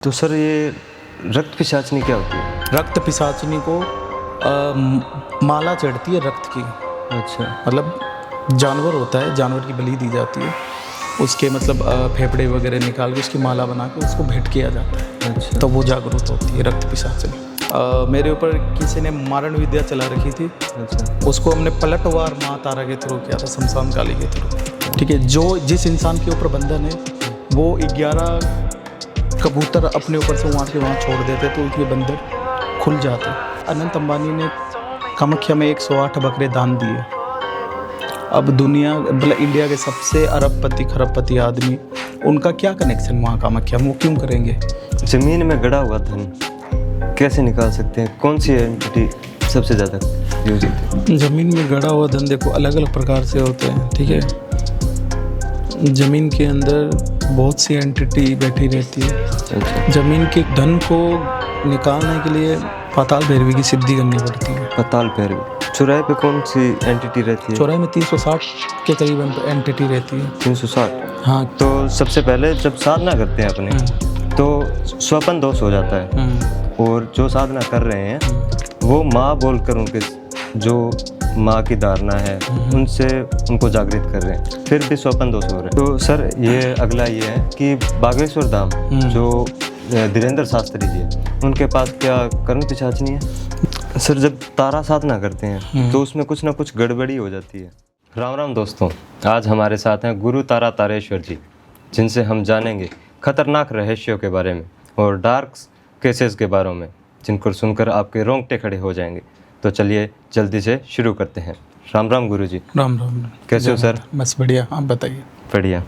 तो सर ये रक्त पिशाचनी क्या होती है? रक्त पिशाचनी को माला चढ़ती है रक्त की। अच्छा। मतलब जानवर होता है, जानवर की बलि दी जाती है, उसके मतलब फेफड़े वगैरह निकाल के उसकी माला बना के उसको भेंट किया जाता है। अच्छा। तो वो जागरूक होती है रक्त पिशाचनी। मेरे ऊपर किसी ने मारण विद्या चला रखी थी। अच्छा। उसको हमने पलटवार माँ तारा के थ्रू किया था, शमशान काली के थ्रू। ठीक है, जो जिस इंसान के ऊपर बंधन है वो 11 कबूतर अपने ऊपर से वहाँ छोड़ देते तो उनके बंधन खुल जाते। अनंत अंबानी ने कामाख्या में 108 बकरे दान दिए। अब दुनिया मतलब इंडिया के सबसे अरबपति खरबपति आदमी, उनका क्या कनेक्शन वहाँ कामाख्या में, वो क्यों करेंगे? जमीन में गड़ा हुआ धन कैसे निकाल सकते हैं? कौन सी एंटिटी सबसे ज़्यादा यूज होती है? ज़मीन में गड़ा हुआ धन देखो अलग अलग प्रकार से होते हैं। ठीक है, ज़मीन के अंदर बहुत सी एंटिटी बैठी रहती है। अच्छा। ज़मीन के धन को निकालने के लिए पाताल भैरवी की सिद्धि करनी पड़ती है। पाताल भैरवी। चौराहे पे कौन सी एंटिटी रहती है? चौराहे में 360 के करीब एंटिटी रहती है। 360। हाँ। तो सबसे पहले जब साधना करते हैं अपने तो स्वपन दोष हो जाता है, और जो साधना कर रहे हैं वो माँ बोलकर उनके जो माँ की धारणा है उनसे उनको जागृत कर रहे हैं, फिर भी स्वपन दोष हो रहे हैं। तो सर ये अगला ये है कि बागेश्वर धाम जो धीरेन्द्र शास्त्री जी है उनके पास क्या कर्ण पिशाचनी है? सर जब तारा साधना करते हैं तो उसमें कुछ ना कुछ गड़बड़ी हो जाती है। राम राम दोस्तों, आज हमारे साथ हैं गुरु तारा तारेश्वर जी, जिनसे हम जानेंगे खतरनाक रहस्यों के बारे में और डार्क केसेस के बारे में, जिनको सुनकर आपके रोंगटे खड़े हो जाएंगे। तो चलिए जल्दी से शुरू करते हैं। राम राम गुरु जी। राम राम। कैसे हो सर? बस बढ़िया, आप बताइए। बढ़िया।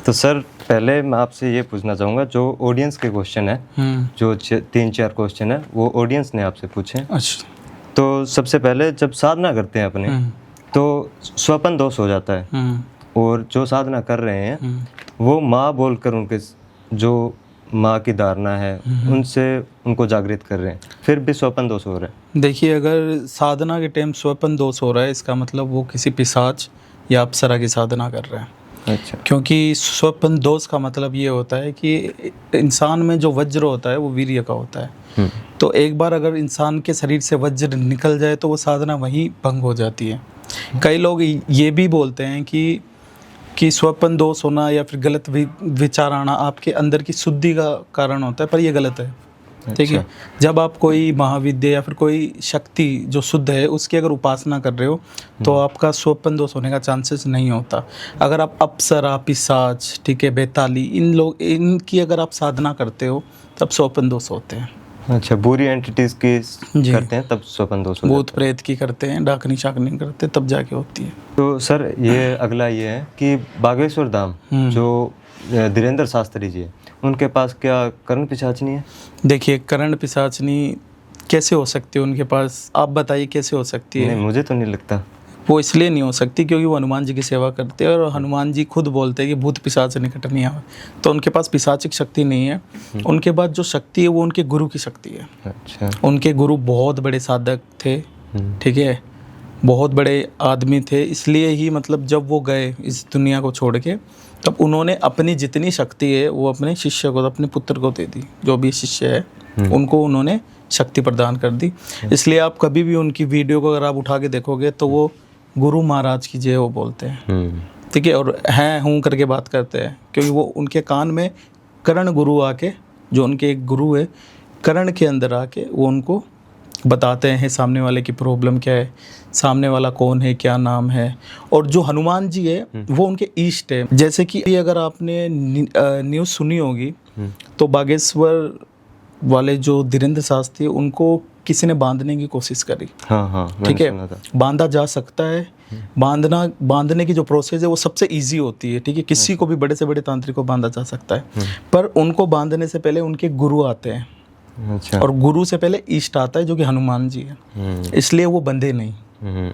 तो सर पहले मैं आपसे ये पूछना चाहूँगा, जो ऑडियंस के क्वेश्चन है, जो 3-4 क्वेश्चन है वो ऑडियंस ने आपसे पूछे। अच्छा। तो सबसे पहले जब साधना करते हैं अपने तो स्वपन दोष हो जाता है, और जो साधना कर रहे हैं वो माँ बोलकर उनके जो माँ की धारणा है उनसे उनको जागृत कर रहे हैं, फिर भी स्वपन दोष हो रहा है। देखिए, अगर साधना के टाइम स्वपन दोष हो रहा है इसका मतलब वो किसी पिशाच या अप्सरा की साधना कर रहे हैं। अच्छा। क्योंकि स्वपन दोष का मतलब ये होता है कि इंसान में जो वज्र होता है वो वीर्य का होता है। तो एक बार अगर इंसान के शरीर से वज्र निकल जाए तो वो साधना वहीं भंग हो जाती है। कई लोग ये भी बोलते हैं कि स्वपन दोष होना या फिर गलत विचार आना आपके अंदर की शुद्धि का कारण होता है, पर ये गलत है। ठीक है, जब आप कोई महाविद्या या फिर कोई शक्ति जो शुद्ध है उसकी अगर उपासना कर रहे हो तो आपका स्वपन दोष होने का चांसेस नहीं होता। अगर आप अप्सरा, पिशाच, ठीक है, बेताली, इनकी अगर आप साधना करते हो तब स्वपन दोष होते हैं। अच्छा, बुरी एंटिटीज की करते हैं तब स्वपन दोष होता है। भूत प्रेत की करते हैं, डाकनी शाकनी करते हैं तब जाके होती है। तो सर ये अगला ये है कि बागेश्वर धाम जो धीरेन्द्र शास्त्री जी है उनके पास क्या कर्ण पिशाचनी है? देखिए, कर्ण पिशाचनी कैसे हो सकती है उनके पास, आप बताइए कैसे हो सकती है? नहीं, मुझे तो नहीं लगता। वो इसलिए नहीं हो सकती क्योंकि वो हनुमान जी की सेवा करते हैं और हनुमान जी खुद बोलते हैं कि भूत पिशाच से निकट नहीं आवे। तो उनके पास पिशाचिक शक्ति नहीं है। उनके पास जो शक्ति है वो उनके गुरु की शक्ति है। अच्छा। उनके गुरु बहुत बड़े साधक थे। ठीक है, बहुत बड़े आदमी थे, इसलिए ही मतलब जब वो गए इस दुनिया को छोड़ के तब उन्होंने अपनी जितनी शक्ति है वो अपने शिष्य को, अपने पुत्र को दे दी। जो भी शिष्य है उनको उन्होंने शक्ति प्रदान कर दी। इसलिए आप कभी भी उनकी वीडियो को अगर आप उठा के देखोगे तो वो गुरु महाराज की जय वो बोलते हैं। ठीक है, और हैं हूँ करके बात करते हैं क्योंकि वो उनके कान में कर्ण गुरु आके, जो उनके एक गुरु है, कर्ण के अंदर आके वो उनको बताते हैं सामने वाले की प्रॉब्लम क्या है, सामने वाला कौन है, क्या नाम है। और जो हनुमान जी है वो उनके ईष्ट है। जैसे कि अगर आपने न्यूज़ सुनी होगी तो बागेश्वर वाले जो धीरेन्द्र शास्त्री है उनको किसी ने बांधने की कोशिश करी। हाँ, ठीक है, बांधा जा सकता है। बांधने की जो प्रोसेस है वो सबसे इजी होती है। ठीक है, किसी को भी बड़े से बड़े तांत्रिक को बांधा जा सकता है, पर उनको बांधने से पहले उनके गुरु आते हैं। अच्छा। और गुरु से पहले इष्ट आता है जो कि हनुमान जी है, इसलिए वो बंधे नहीं।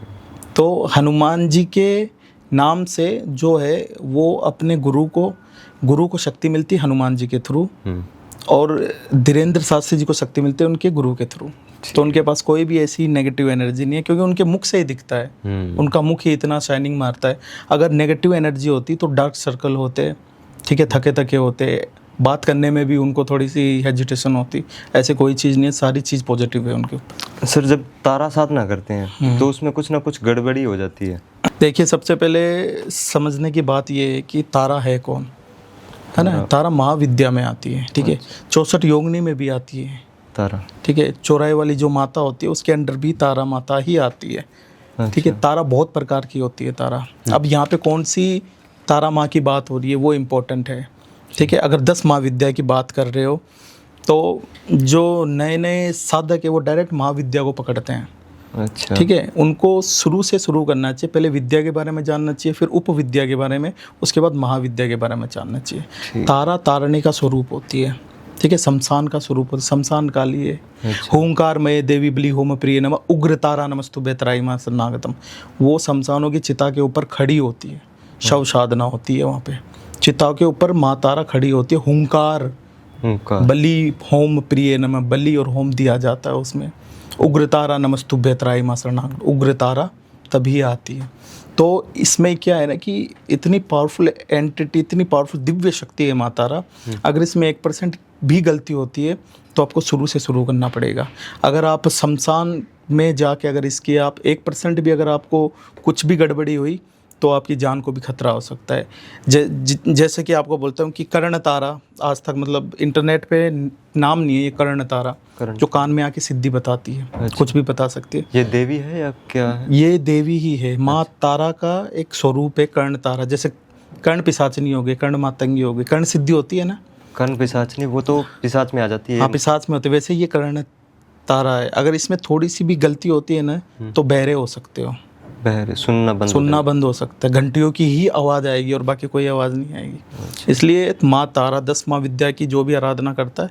तो हनुमान जी के नाम से जो है वो अपने गुरु को शक्ति मिलती है हनुमान जी के थ्रू, और धीरेन्द्र शास्त्री जी को शक्ति मिलती है उनके गुरु के थ्रू। तो उनके पास कोई भी ऐसी नेगेटिव एनर्जी नहीं है क्योंकि उनके मुख से ही दिखता है। उनका मुख ही इतना शाइनिंग मारता है। अगर नेगेटिव एनर्जी होती तो डार्क सर्कल होते, ठीक है, थके थके होते, बात करने में भी उनको थोड़ी सी हेजिटेशन होती, ऐसे कोई चीज़ नहीं है, सारी चीज़ पॉजिटिव है उनके ऊपर। सर जब तारा साधना करते हैं तो उसमें कुछ ना कुछ गड़बड़ी हो जाती है। देखिए, सबसे पहले समझने की बात ये है कि तारा है कौन, है ना। तारा महाविद्या में आती है, ठीक है। 64 योगिनी में भी आती है तारा, ठीक है। चौराहे वाली जो माता होती है उसके अंडर भी तारा माता ही आती है, ठीक है। तारा बहुत प्रकार की होती है तारा। अब यहाँ पे कौन सी तारा माँ की बात हो रही है वो इम्पोर्टेंट है, ठीक है। अगर 10 महाविद्या की बात कर रहे हो तो जो नए नए साधक है वो डायरेक्ट महाविद्या को पकड़ते हैं, अच्छा, ठीक है। उनको शुरू से शुरू करना चाहिए, पहले विद्या के बारे में जानना चाहिए, फिर उपविद्या के बारे में, उसके बाद महाविद्या के बारे में जानना चाहिए। तारा तारणी का स्वरूप होती है, ठीक है। शमशान का स्वरूप होता है, शमशान काली है। होंकार मय देवी बली होम प्रिय नमः उग्र तारा नमस्तु बेतराई मां शरणागतम, वो शमशानों की चिता के ऊपर खड़ी होती है, शव साधना होती है वहाँ पे, चिता के ऊपर माँ तारा खड़ी होती है। हुंकार बलि होम प्रिय नमः, बलि और होम दिया जाता है उसमें। उग्र तारा नमस्तु बेतराई मां शरणागतम, उग्र तारा तभी आती है। तो इसमें क्या है ना कि इतनी पावरफुल एंटिटी, इतनी पावरफुल दिव्य शक्ति है माँ तारा। अगर इसमें 1% भी गलती होती है तो आपको शुरू से शुरू करना पड़ेगा। अगर आप शमशान में जाके अगर इसकी आप 1% भी अगर आपको कुछ भी गड़बड़ी हुई तो आपकी जान को भी खतरा हो सकता है। जैसे कि आपको बोलता हूँ कि कर्ण तारा, आज तक मतलब इंटरनेट पे नाम नहीं है ये कर्ण तारा, जो कान में आके सिद्धि बताती है। अच्छा। कुछ भी बता सकती है। ये देवी है या क्या है? ये देवी ही है। माँ तारा का एक स्वरूप है कर्ण तारा। जैसे कर्ण पिशाचनी हो गई, कर्ण मातंगी हो गई, कर्ण सिद्धि होती है ना। कर्ण पिशाचनी वो तो पिशाच में आ जाती है। हाँ, पिशाच में होती है। वैसे ये कर्ण तारा है। अगर इसमें थोड़ी सी भी गलती होती है ना तो बहरे हो सकते हो, बहरे, सुनना बंद हो सकता है। घंटियों की ही आवाज़ आएगी और बाकी कोई आवाज़ नहीं आएगी। अच्छा। इसलिए माँ तारा 10 माँ विद्या की जो भी आराधना करता है,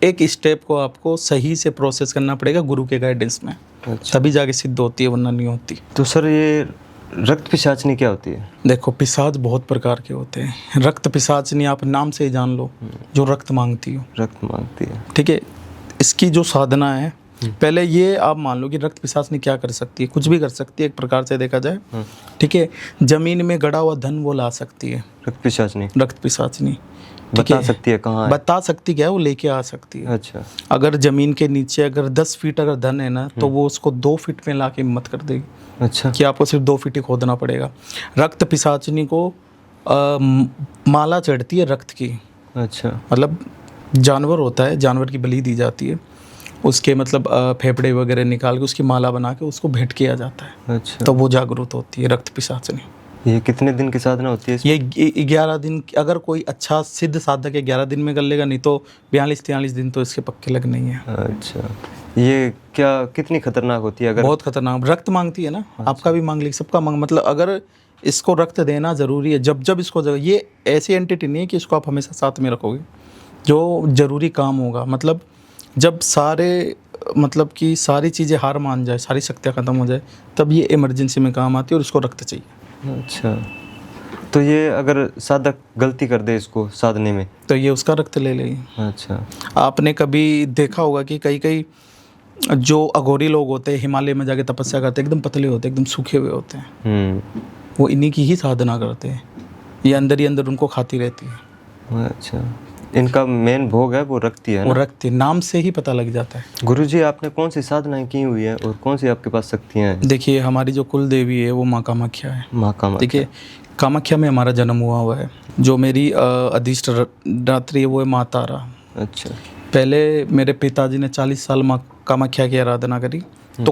एक स्टेप को आपको सही से प्रोसेस करना पड़ेगा गुरु के गाइडेंस में। अच्छा। तभी जाके सिद्ध होती है, वरना नहीं होती। तो सर ये रक्त पिशाचनी क्या होती है? देखो, पिशाच बहुत प्रकार के होते हैं। रक्त पिशाचनी आप नाम से ही जान लो, जो रक्त मांगती हो। रक्त मांगती है, ठीक है। इसकी जो साधना है, पहले ये आप मान लो कि रक्त पिशाचनी क्या कर सकती है। कुछ भी कर सकती है एक प्रकार से देखा जाए, ठीक है। जमीन में गड़ा हुआ धन वो ला सकती है रक्त पिशाचनी। बता सकती है कहाँ है? बता सकती क्या है, वो लेके आ सकती है। अच्छा। अगर जमीन के नीचे अगर 10 फीट अगर धन है ना तो वो उसको 2 फीट में ला के हिम्मत कर देगी। अच्छा। कि आपको सिर्फ 2 फीट ही खोदना पड़ेगा। रक्त पिशाचनी को माला चढ़ती है रक्त की। अच्छा। मतलब जानवर होता है, जानवर की बलि दी जाती है, उसके मतलब फेफड़े वगैरह निकाल के उसकी माला बना के उसको भेंट किया जाता है। अच्छा। तो वो जागरूक होती है रक्त पिशाचनी। ये कितने दिन की साधना होती है इसमें? ये 11 दिन। अगर कोई अच्छा सिद्ध साधक है 11 दिन में कर लेगा, नहीं तो 42-43 दिन तो इसके पक्के लगने ही है। अच्छा। ये क्या कितनी खतरनाक होती है? अगर बहुत खतरनाक। रक्त मांगती है ना। अच्छा। आपका भी मांग ली, सबका मांग, मतलब अगर इसको रक्त देना ज़रूरी है। जब इसको ये ऐसी एंटिटी नहीं है कि इसको आप हमेशा साथ में रखोगे। जो ज़रूरी काम होगा, मतलब जब मतलब कि सारी चीज़ें हार मान जाए, सारी शक्तियाँ ख़त्म हो जाए, तब ये इमरजेंसी में काम आती है और इसको रक्त चाहिए। अच्छा। तो ये अगर साधक गलती कर दे इसको साधने में तो ये उसका रक्त ले लेगी। अच्छा। आपने कभी देखा होगा कि कई जो अघोरी लोग होते हैं हिमालय में जाके तपस्या करते हैं, एकदम पतले होते हैं, एकदम सूखे हुए होते हैं। वो इन्हीं की ही साधना करते हैं। ये अंदर ही अंदर उनको खाती रहती है। अच्छा। इनका मेन भोग है वो रक्ति है ना? वो रक्ति, नाम से ही पता लग जाता है। गुरुजी, आपने कौन सी साधनाएं की हुई है और कौन सी आपके पास शक्तियाँ हैं? देखिए, हमारी जो कुल देवी है वो माँ कामाख्या है। माँ कामाख्या। देखिए, कामाख्या में हमारा जन्म हुआ है। जो मेरी अधिष्ठात्री है वो है माँ तारा। अच्छा। पहले मेरे पिताजी ने 40 साल माँ कामाख्या की आराधना करी, तो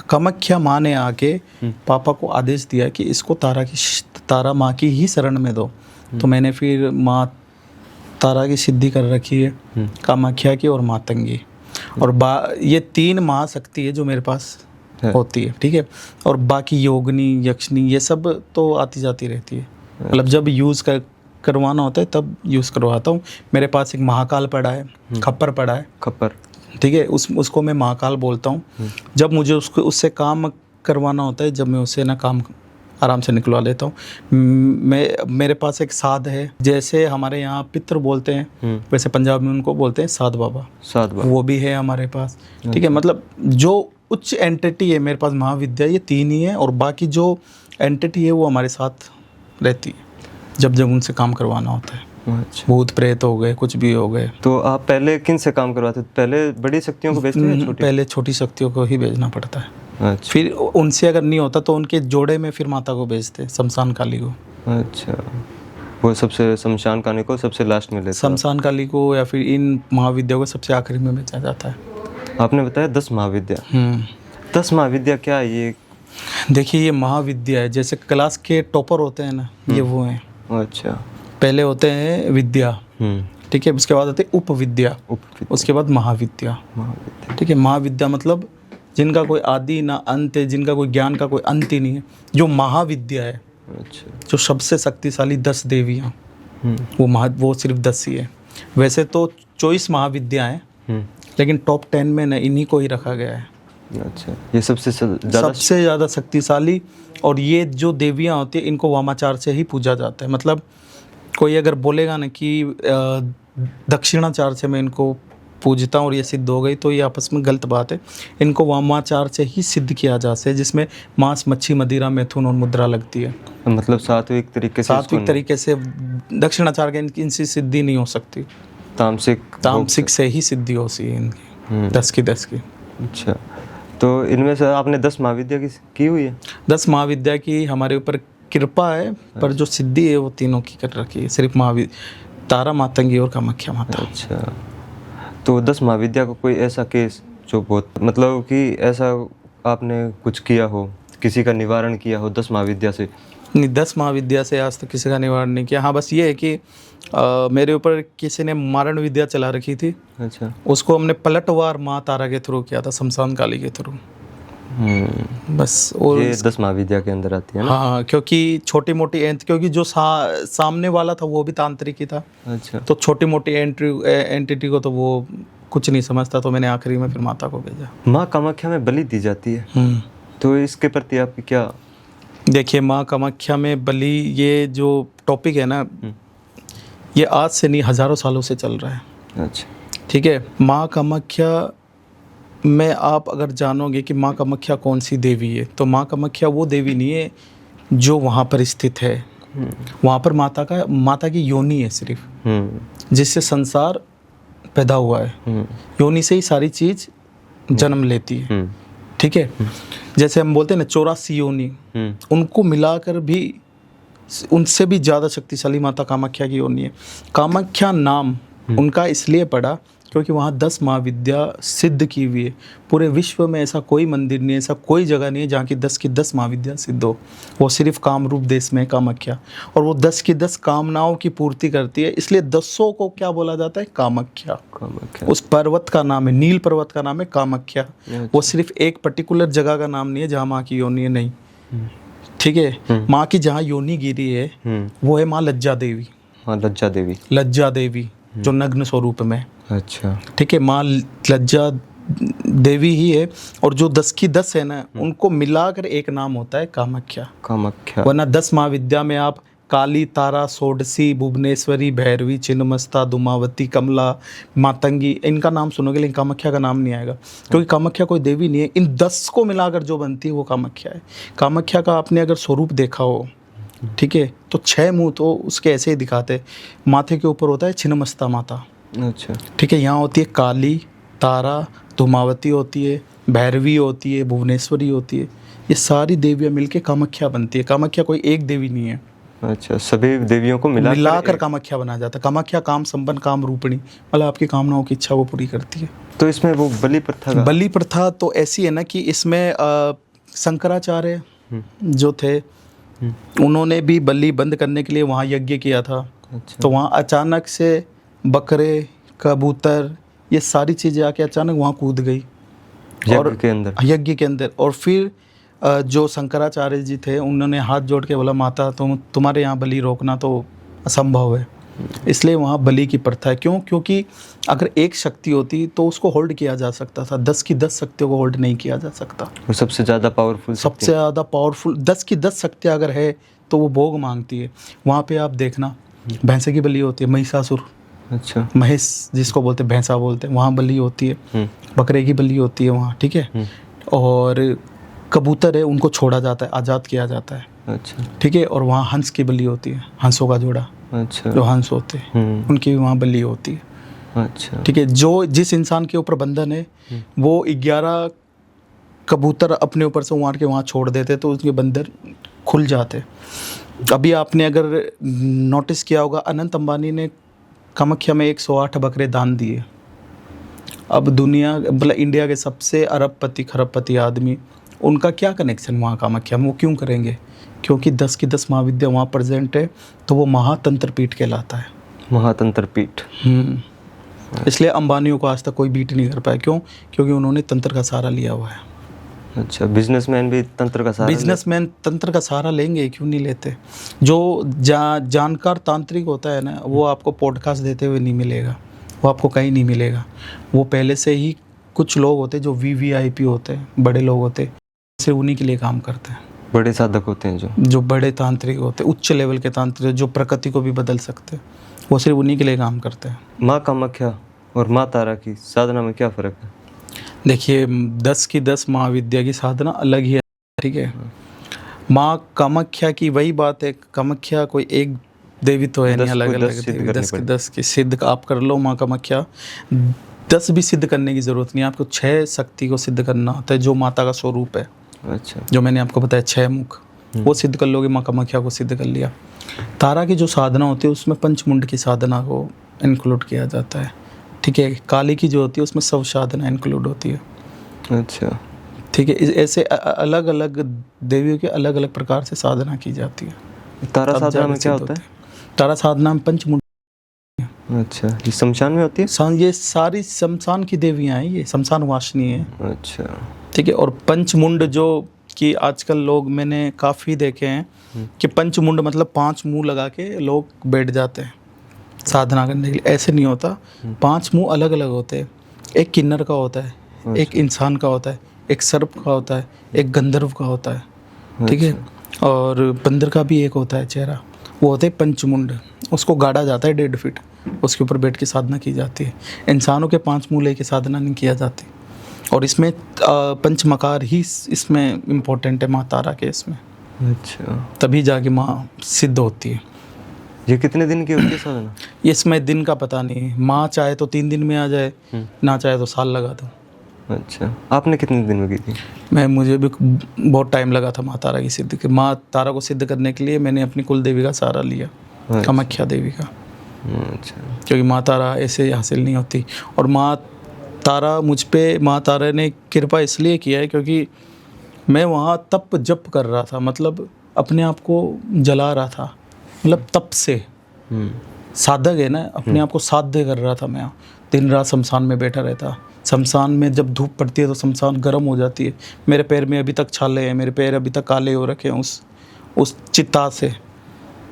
कामाख्या माँ ने आके पापा को आदेश दिया कि इसको तारा माँ की ही शरण में दो। तो मैंने फिर माँ तारा की सिद्धि कर रखी है, कामाख्या की और मातंगी। और ये 3 महाशक्ति है जो मेरे पास होती है, ठीक है। और बाकी योगिनी, यक्षिणी, ये सब तो आती जाती रहती है। मतलब जब यूज़ करवाना होता है तब यूज़ करवाता हूँ। मेरे पास एक महाकाल पड़ा है, खप्पर पड़ा है। खप्पर, ठीक है। उसको मैं महाकाल बोलता हूँ। जब मुझे उससे काम करवाना होता है, जब मैं उससे ना काम आराम से निकलवा लेता हूँ। मेरे पास एक साध है, जैसे हमारे यहाँ पितर बोलते हैं वैसे पंजाब में उनको बोलते हैं साध बाबा। वो भी है हमारे पास, ठीक है। मतलब जो उच्च एंटिटी है मेरे पास महाविद्या, ये 3 ही है। और बाकी जो एंटिटी है वो हमारे साथ रहती है जब उनसे काम करवाना होता है। अच्छा। भूत प्रेत हो गए, कुछ भी हो गए। तो आप पहले किन से काम करवाते थे? पहले बड़ी शक्तियों को भेजते हैं, छोटी? पहले छोटी शक्तियों को ही भेजना पड़ता है। अच्छा। फिर उनसे अगर नहीं होता तो उनके जोड़े में फिर माता को भेजते, शमशान काली को। अच्छा, वो सबसे शमशान काली को सबसे लास्ट में लेते हैं? शमशान काली को या फिर इन महाविद्या को सबसे आखिरी में भेजा जाता है। आपने बताया 10 महाविद्या। 10 महाविद्या क्या है ये? देखिए, ये महाविद्या है, जैसे क्लास के टॉपर होते हैं ना, ये वो हैं। अच्छा। पहले होते हैं विद्या, ठीक है, उसके बाद होते हैं उपविद्या, उसके बाद महाविद्या। ठीक है, महाविद्या मतलब जिनका कोई आदि ना अंत है, जिनका कोई ज्ञान का कोई अंत ही नहीं है। जो महाविद्या है, अच्छा, जो सबसे शक्तिशाली 10 देवियाँ, वो सिर्फ 10 ही है। वैसे तो 24 महाविद्या हैं, लेकिन टॉप 10 में न इन्हीं को ही रखा गया है। अच्छा, ये सबसे ज़्यादा शक्तिशाली। और ये जो देवियाँ होती हैं, इनको वामाचार से ही पूजा जाता है। मतलब कोई अगर बोलेगा ना कि दक्षिणाचार से मैं इनको पूजता हूँ और ये सिद्ध हो गई, तो ये आपस में गलत बात है। इनको वामाचार से ही सिद्ध किया जा सकता है, जिसमें मांस, मच्छी, मदिरा, मैथुन और मुद्रा लगती है। मतलब सात्विक तरीके से दक्षिणाचार के इनसे सिद्धि नहीं हो सकती। तामसिक से ही सिद्धि हो सी है इनकी, 10 की 10 की। अच्छा, तो इनमें से आपने 10 महाविद्या की हुई है? 10 महाविद्या की हमारे ऊपर कृपा है, पर जो सिद्धि है वो तीनों की कर रखी है, सिर्फ तारा, मातंगी और कामाख्या माता। अच्छा, तो 10 महाविद्या का कोई ऐसा केस जो बहुत मतलब कि ऐसा आपने कुछ किया हो, किसी का निवारण किया हो 10 महाविद्या से? नहीं, 10 महाविद्या से आज तक किसी का निवारण नहीं किया। हाँ, बस ये है कि मेरे ऊपर किसी ने मारण विद्या चला रखी थी। अच्छा। उसको हमने पलटवार माँ तारा के थ्रू किया था, शमशान काली के थ्रू। बस। और ये 10 महाविद्या के अंदर आती है ना? हाँ, क्योंकि छोटी मोटी क्योंकि जो सामने वाला था वो भी तांत्रिक ही था। अच्छा। तो छोटी मोटी एंटिटी को तो वो कुछ नहीं समझता, तो मैंने आखिरी में फिर माता को भेजा। माँ कामाख्या में बलि दी जाती है, तो इसके प्रति आपकी क्या? देखिए, माँ कामाख्या में बलि, ये जो टॉपिक है ना, ये आज से नहीं हज़ारों सालों से चल रहा है। अच्छा, ठीक है। माँ कामाख्या में आप अगर जानोगे कि माँ कामाख्या कौन सी देवी है, तो माँ कामाख्या वो देवी नहीं है जो वहाँ पर स्थित है। वहाँ पर माता की योनि है सिर्फ, जिससे संसार पैदा हुआ है। योनि से ही सारी चीज़ जन्म लेती है। ठीक है, जैसे हम बोलते हैं ना 84 योनि, उनको मिलाकर भी उनसे भी ज़्यादा शक्तिशाली माता कामाख्या की योनि है। कामाख्या नाम उनका इसलिए पड़ा क्योंकि वहाँ 10 महाविद्या सिद्ध की हुई है। पूरे विश्व में ऐसा कोई मंदिर नहीं है, ऐसा कोई जगह नहीं है जहाँ की 10 की 10 महाविद्या सिद्ध हो। वो सिर्फ कामरूप देश में है कामाख्या, और वो 10 की 10 कामनाओं की पूर्ति करती है। इसलिए 10 को क्या बोला जाता है? कामाख्या। उस पर्वत का नाम है, नील पर्वत का नाम है कामाख्या। वो सिर्फ एक पर्टिकुलर जगह का नाम नहीं है जहाँ माँ की योनि है, नहीं। ठीक है, माँ की जहाँ योनि गिरी है वो है माँ लज्जा देवी। लज्जा देवी जो नग्न स्वरूप में। अच्छा, ठीक है, माँ लज्जा देवी ही है। और जो 10 की 10 है ना, उनको मिलाकर एक नाम होता है कामाख्या। वरना 10 महाविद्या में आप काली, तारा, षोडशी, भुवनेश्वरी, भैरवी, छिन्नमस्ता, दुमावती, कमला, मातंगी, इनका नाम सुनोगे, लेकिन कामाख्या का नाम नहीं आएगा, क्योंकि कामाख्या कोई देवी नहीं है। इन 10 को मिलाकर जो बनती है वो कामाख्या है। कामाख्या का आपने अगर स्वरूप देखा हो, ठीक है, तो 6 मुंह तो उसके ऐसे ही दिखाते। माथे के ऊपर होता है छिन्नमस्ता माता। अच्छा, ठीक है, यहाँ होती है काली, तारा, धूमावती होती है, भैरवी होती है, भुवनेश्वरी होती है। ये सारी देवियाँ मिलके कामाख्या बनती है। कामाख्या कोई एक देवी नहीं है। अच्छा, सभी देवियों को मिलाकर कामाख्या बनाया जाता है। कामाख्या काम संपन्न, काम रूपिणी, मतलब आपकी कामनाओं की इच्छा वो पूरी करती है। तो इसमें वो बलि प्रथा तो ऐसी है ना कि इसमें शंकराचार्य जो थे, उन्होंने भी बलि बंद करने के लिए वहाँ यज्ञ किया था। अच्छा। तो वहाँ अचानक से बकरे, कबूतर, ये सारी चीज़ें आके अचानक वहाँ कूद गई यज्ञ के अंदर। और फिर जो शंकराचार्य जी थे, उन्होंने हाथ जोड़ के बोला, माता तुम्हारे यहाँ बलि रोकना तो असंभव है। इसलिए वहाँ बलि की प्रथा है। क्यों? क्योंकि अगर एक शक्ति होती तो उसको होल्ड किया जा सकता था, 10 की 10 शक्तियों को होल्ड नहीं किया जा सकता। वो सबसे ज़्यादा पावरफुल 10 की 10 शक्तियाँ अगर है तो वो भोग मांगती है। वहाँ पे आप देखना, भैंसे की बलि होती है, महिषासुर। अच्छा, महेश जिसको बोलते हैं, भैंसा बोलते हैं, वहाँ बलि होती है। बकरे की बलि होती है वहाँ, ठीक है। और कबूतर है, उनको छोड़ा जाता है, आज़ाद किया जाता है। अच्छा, ठीक है। और वहाँ हंस की बलि होती है, हंसों का जोड़ा। अच्छा। जो हंस होते हैं उनकी भी वहाँ बलि होती है। अच्छा। ठीक है, जो जिस इंसान के ऊपर बंधन है वो 11 कबूतर अपने ऊपर से मार के वहाँ छोड़ देते तो उसके बंधन खुल जाते। अभी आपने अगर नोटिस किया होगा, अनंत अंबानी ने कामाख्या में 108 बकरे दान दिए। अब दुनिया मतलब इंडिया के सबसे अरबपति खरबपति आदमी, उनका क्या कनेक्शन वहाँ कामाख्या में, वो क्यों करेंगे? क्योंकि 10 की 10 महाविद्या वहाँ प्रेजेंट है, तो वो महातंत्र पीठ कहलाता है। महातंत्र पीठ। इसलिए अंबानियों को आज तक कोई बीट नहीं कर पाया। क्यों? क्योंकि उन्होंने तंत्र का सहारा लिया हुआ है। अच्छा, बिजनेसमैन भी तंत्र का सहारा बिजनेसमैन तंत्र का सहारा लेंगे, क्यों नहीं लेते? जो जानकार तांत्रिक होता है ना, वो आपको पॉडकास्ट देते हुए नहीं मिलेगा, वो आपको कहीं नहीं मिलेगा। वो पहले से ही कुछ लोग होते हैं जो VVIP होते हैं, बड़े लोग होते हैं, सिर्फ उन्हीं के लिए काम करते हैं। बड़े साधक होते हैं जो बड़े तांत्रिक होते हैं, उच्च लेवल के तांत्रिक, जो प्रकृति को भी बदल सकते हैं, वो सिर्फ उन्हीं के लिए काम करते हैं। माँ कामाख्या और माँ तारा की साधना में क्या फ़र्क है? देखिए, 10 की 10 महाविद्या की साधना अलग ही है। ठीक है, माँ कामाख्या की वही बात है, कामाख्या कोई एक देवी तो है नहीं, अलग अलग 10 की 10 की सिद्ध आप कर लो। माँ कामाख्या 10 भी सिद्ध करने की ज़रूरत नहीं है, आपको 6 शक्ति को सिद्ध करना होता है, जो माता का स्वरूप है। अच्छा। जो मैंने आपको बताया 6 मुख, वो सिद्ध कर लोगे, माँ कामाख्या को सिद्ध कर लिया। तारा की जो साधना होती है उसमें पंचमुंड की साधना को इंक्लूड किया जाता है। ठीक है, काली की जो होती है उसमें सब साधना इंक्लूड होती है। अच्छा। ठीक है, ऐसे अलग अलग देवियों के अलग अलग प्रकार से साधना की जाती है। तारा साधना में क्या होता है? तारा साधना में पंचमुंड। अच्छा, ये शमशान में होती है? ये सारी शमशान की देवियाँ हैं, ये शमशान वासिनी है। अच्छा। ठीक है, और पंचमुंड जो कि आजकल लोग मैंने काफ़ी देखे हैं कि पंचमुंड मतलब 5 मुंह लगा के लोग बैठ जाते हैं साधना करने के लिए। ऐसे नहीं होता, 5 मुंह अलग अलग होते हैं। एक किन्नर का होता है, एक इंसान का होता है, एक सर्प का होता है, एक गंधर्व का होता है। ठीक है, और बंदर का भी एक होता है चेहरा, वो होते हैं पंचमुंड। उसको गाड़ा जाता है 1.5 फीट, उसके ऊपर बैठ के साधना की जाती है। इंसानों के 5 मुंह लेके साधना नहीं किया जाती। और इसमें पंचमकार ही इसमें इम्पोर्टेंट है, माँ तारा के इसमें। अच्छा, तभी जाके माँ सिद्ध होती है। ये कितने दिन की होती है साधना? इसमें दिन का पता नहीं, माँ चाहे तो 3 दिन में आ जाए, ना चाहे तो साल लगा दो। अच्छा, आपने कितने दिन में की थी? मुझे भी बहुत टाइम लगा था माँ तारा की सिद्ध के। माँ तारा को सिद्ध करने के लिए मैंने अपनी कुल देवी का सहारा लिया, कामाख्या देवी का। अच्छा। क्योंकि माँ तारा ऐसे हासिल नहीं होती। और माँ तारा मुझ पे, माँ तारा ने कृपा इसलिए किया है क्योंकि मैं वहाँ तप जप कर रहा था, मतलब अपने आप को जला रहा था, मतलब तप से। साधक है ना, अपने आप को साध्य कर रहा था मैं। दिन रात शमशान में बैठा रहता। शमशान में जब धूप पड़ती है तो शमशान गर्म हो जाती है। मेरे पैर में अभी तक छाले हैं, मेरे पैर अभी तक काले हो रखे हैं उस चिता से।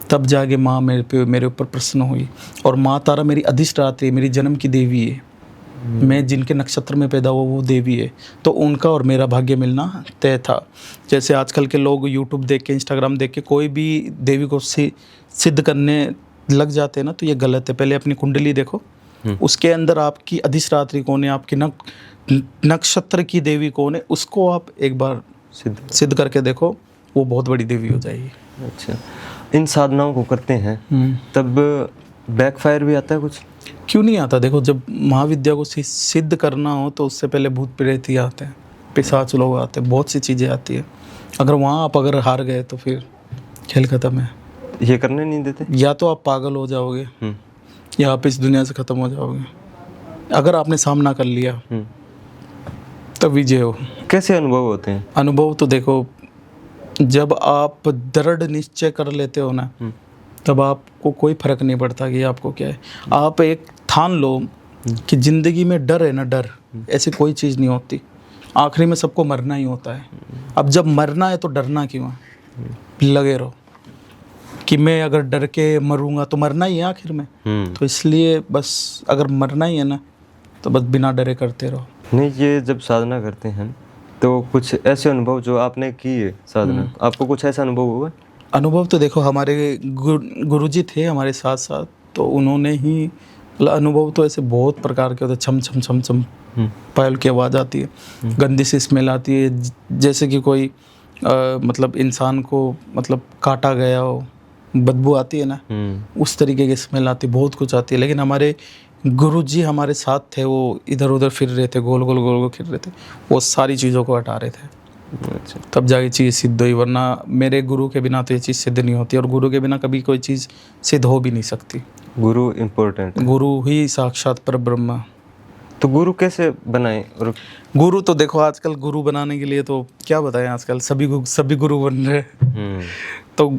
तब जाके माँ मेरे ऊपर प्रसन्न हुई। और माँ तारा मेरी अधिष्ठात्री, मेरी जन्म की देवी है। मैं जिनके नक्षत्र में पैदा हुआ वो देवी है, तो उनका और मेरा भाग्य मिलना तय था। जैसे आजकल के लोग यूट्यूब देख के, इंस्टाग्राम देख के कोई भी देवी को सिद्ध करने लग जाते हैं ना, तो ये गलत है। पहले अपनी कुंडली देखो, उसके अंदर आपकी अधिष्ठात्री कौन है, आपकी नक्षत्र की देवी कौन है, उसको आप एक बार सिद्ध करके देखो, वो बहुत बड़ी देवी हो जाएगी। अच्छा, इन साधनाओं को करते हैं तब बैकफायर भी आता है कुछ? क्यों नहीं आता? देखो, जब महाविद्या को सिद्ध करना हो तो उससे पहले भूत प्रेत ही आते हैं, पिशाच लोग आते हैं, बहुत सी चीज़ें आती है। अगर वहाँ आप हार गए तो फिर खेल खत्म है। ये करने नहीं देते? या तो आप पागल हो जाओगे या आप इस दुनिया से ख़त्म हो जाओगे। अगर आपने सामना कर लिया तब विजय हो। कैसे अनुभव होते हैं? अनुभव तो देखो, जब आप दृढ़ निश्चय कर लेते हो ना, तब आपको कोई फर्क नहीं पड़ता कि आपको क्या है। आप एक ठान लो कि ज़िंदगी में डर है ना, डर ऐसी कोई चीज़ नहीं होती। आखिरी में सबको मरना ही होता है। अब जब मरना है तो डरना क्यों है? लगे रहो कि मैं अगर डर के मरूंगा तो मरना ही है आखिर में। तो इसलिए बस अगर मरना ही है ना, तो बस बिना डरे करते रहो। नहीं, ये जब साधना करते हैं तो कुछ ऐसे अनुभव जो आपने की है साधना, आपको कुछ ऐसा अनुभव हुआ? अनुभव तो देखो, हमारे गुरुजी थे हमारे साथ साथ, तो उन्होंने ही अनुभव तो ऐसे बहुत प्रकार के होते। छम छम छम छम पायल की आवाज़ आती है, गंदी सी स्मेल आती है, जैसे कि कोई मतलब इंसान को मतलब काटा गया हो, बदबू आती है ना, उस तरीके की स्मेल आती, बहुत कुछ आती है। लेकिन हमारे गुरुजी हमारे साथ थे, वो इधर उधर फिर रहे थे, गोल गोल गोल गोल फिर रहे थे, वो सारी चीज़ों को हटा रहे थे। अच्छा। तब जाके चीज़ सिद्ध हुई, वरना मेरे गुरु के बिना तो ये चीज़ सिद्ध नहीं होती, और गुरु के बिना कभी कोई चीज़ सिद्ध हो भी नहीं सकती। गुरु इम्पोर्टेंट है। गुरु ही साक्षात पर ब्रह्म। तो गुरु कैसे बनाए? और गुरु तो देखो, आजकल गुरु बनाने के लिए तो क्या बताएं, आजकल सभी गुरु बन रहे हैं। तो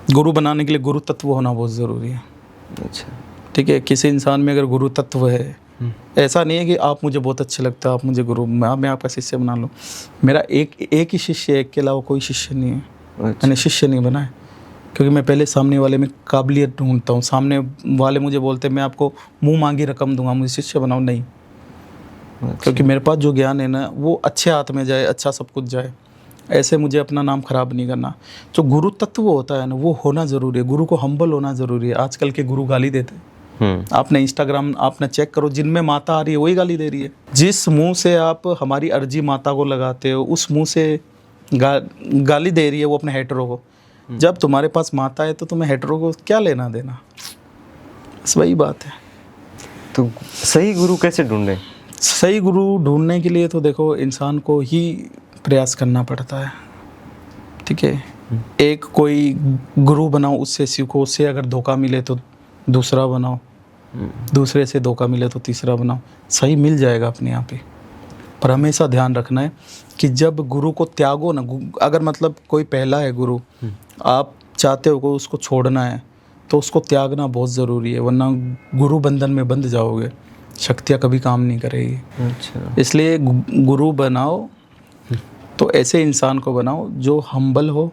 गुरु बनाने के लिए गुरु तत्व होना बहुत ज़रूरी है। अच्छा। ठीक है, किसी इंसान में अगर गुरु तत्व है, ऐसा नहीं है कि आप मुझे बहुत अच्छे लगते हो, आप मुझे गुरु, मैं आपका शिष्य बना लूँ। मेरा एक ही शिष्य है, एक के अलावा कोई शिष्य नहीं है। अच्छा। मैंने शिष्य नहीं बनाया, क्योंकि मैं पहले सामने वाले में काबिलियत ढूंढता हूँ। सामने वाले मुझे बोलते हैं मैं आपको मुंह मांगी रकम दूंगा, मुझे शिष्य बनाओ, नहीं। क्योंकि मेरे पास जो ज्ञान है ना, वो अच्छे हाथ में जाए, अच्छा सब कुछ जाए, ऐसे मुझे अपना नाम खराब नहीं करना। जो गुरु तत्व होता है ना, वो होना ज़रूरी है। गुरु को हम्बल होना ज़रूरी है। आजकल के गुरु गाली देते हैं। आपने इंस्टाग्राम आपने चेक करो, जिनमें माता आ रही है वही गाली दे रही है। जिस मुंह से आप हमारी अर्जी माता को लगाते हो, उस मुंह से गाली दे रही है वो अपने हेटरों को। जब तुम्हारे पास माता है तो तुम्हें हेटरों को क्या लेना देना, बस वही बात है। तो सही गुरु कैसे ढूंढें? सही गुरु ढूंढने के लिए तो देखो, इंसान को ही प्रयास करना पड़ता है। ठीक है, एक कोई गुरु बनाओ, उससे सीखो, उससे अगर धोखा मिले तो दूसरा बनाओ, दूसरे से धोखा मिले तो तीसरा बनाओ, सही मिल जाएगा अपने आप ही। पर हमेशा ध्यान रखना है कि जब गुरु को त्यागो ना, अगर मतलब कोई पहला है गुरु, आप चाहते हो को उसको छोड़ना है, तो उसको त्यागना बहुत ज़रूरी है, वरना गुरु बंधन में बंध जाओगे, शक्तियाँ कभी काम नहीं करेगी। अच्छा। इसलिए गुरु बनाओ तो ऐसे इंसान को बनाओ जो हम्बल हो,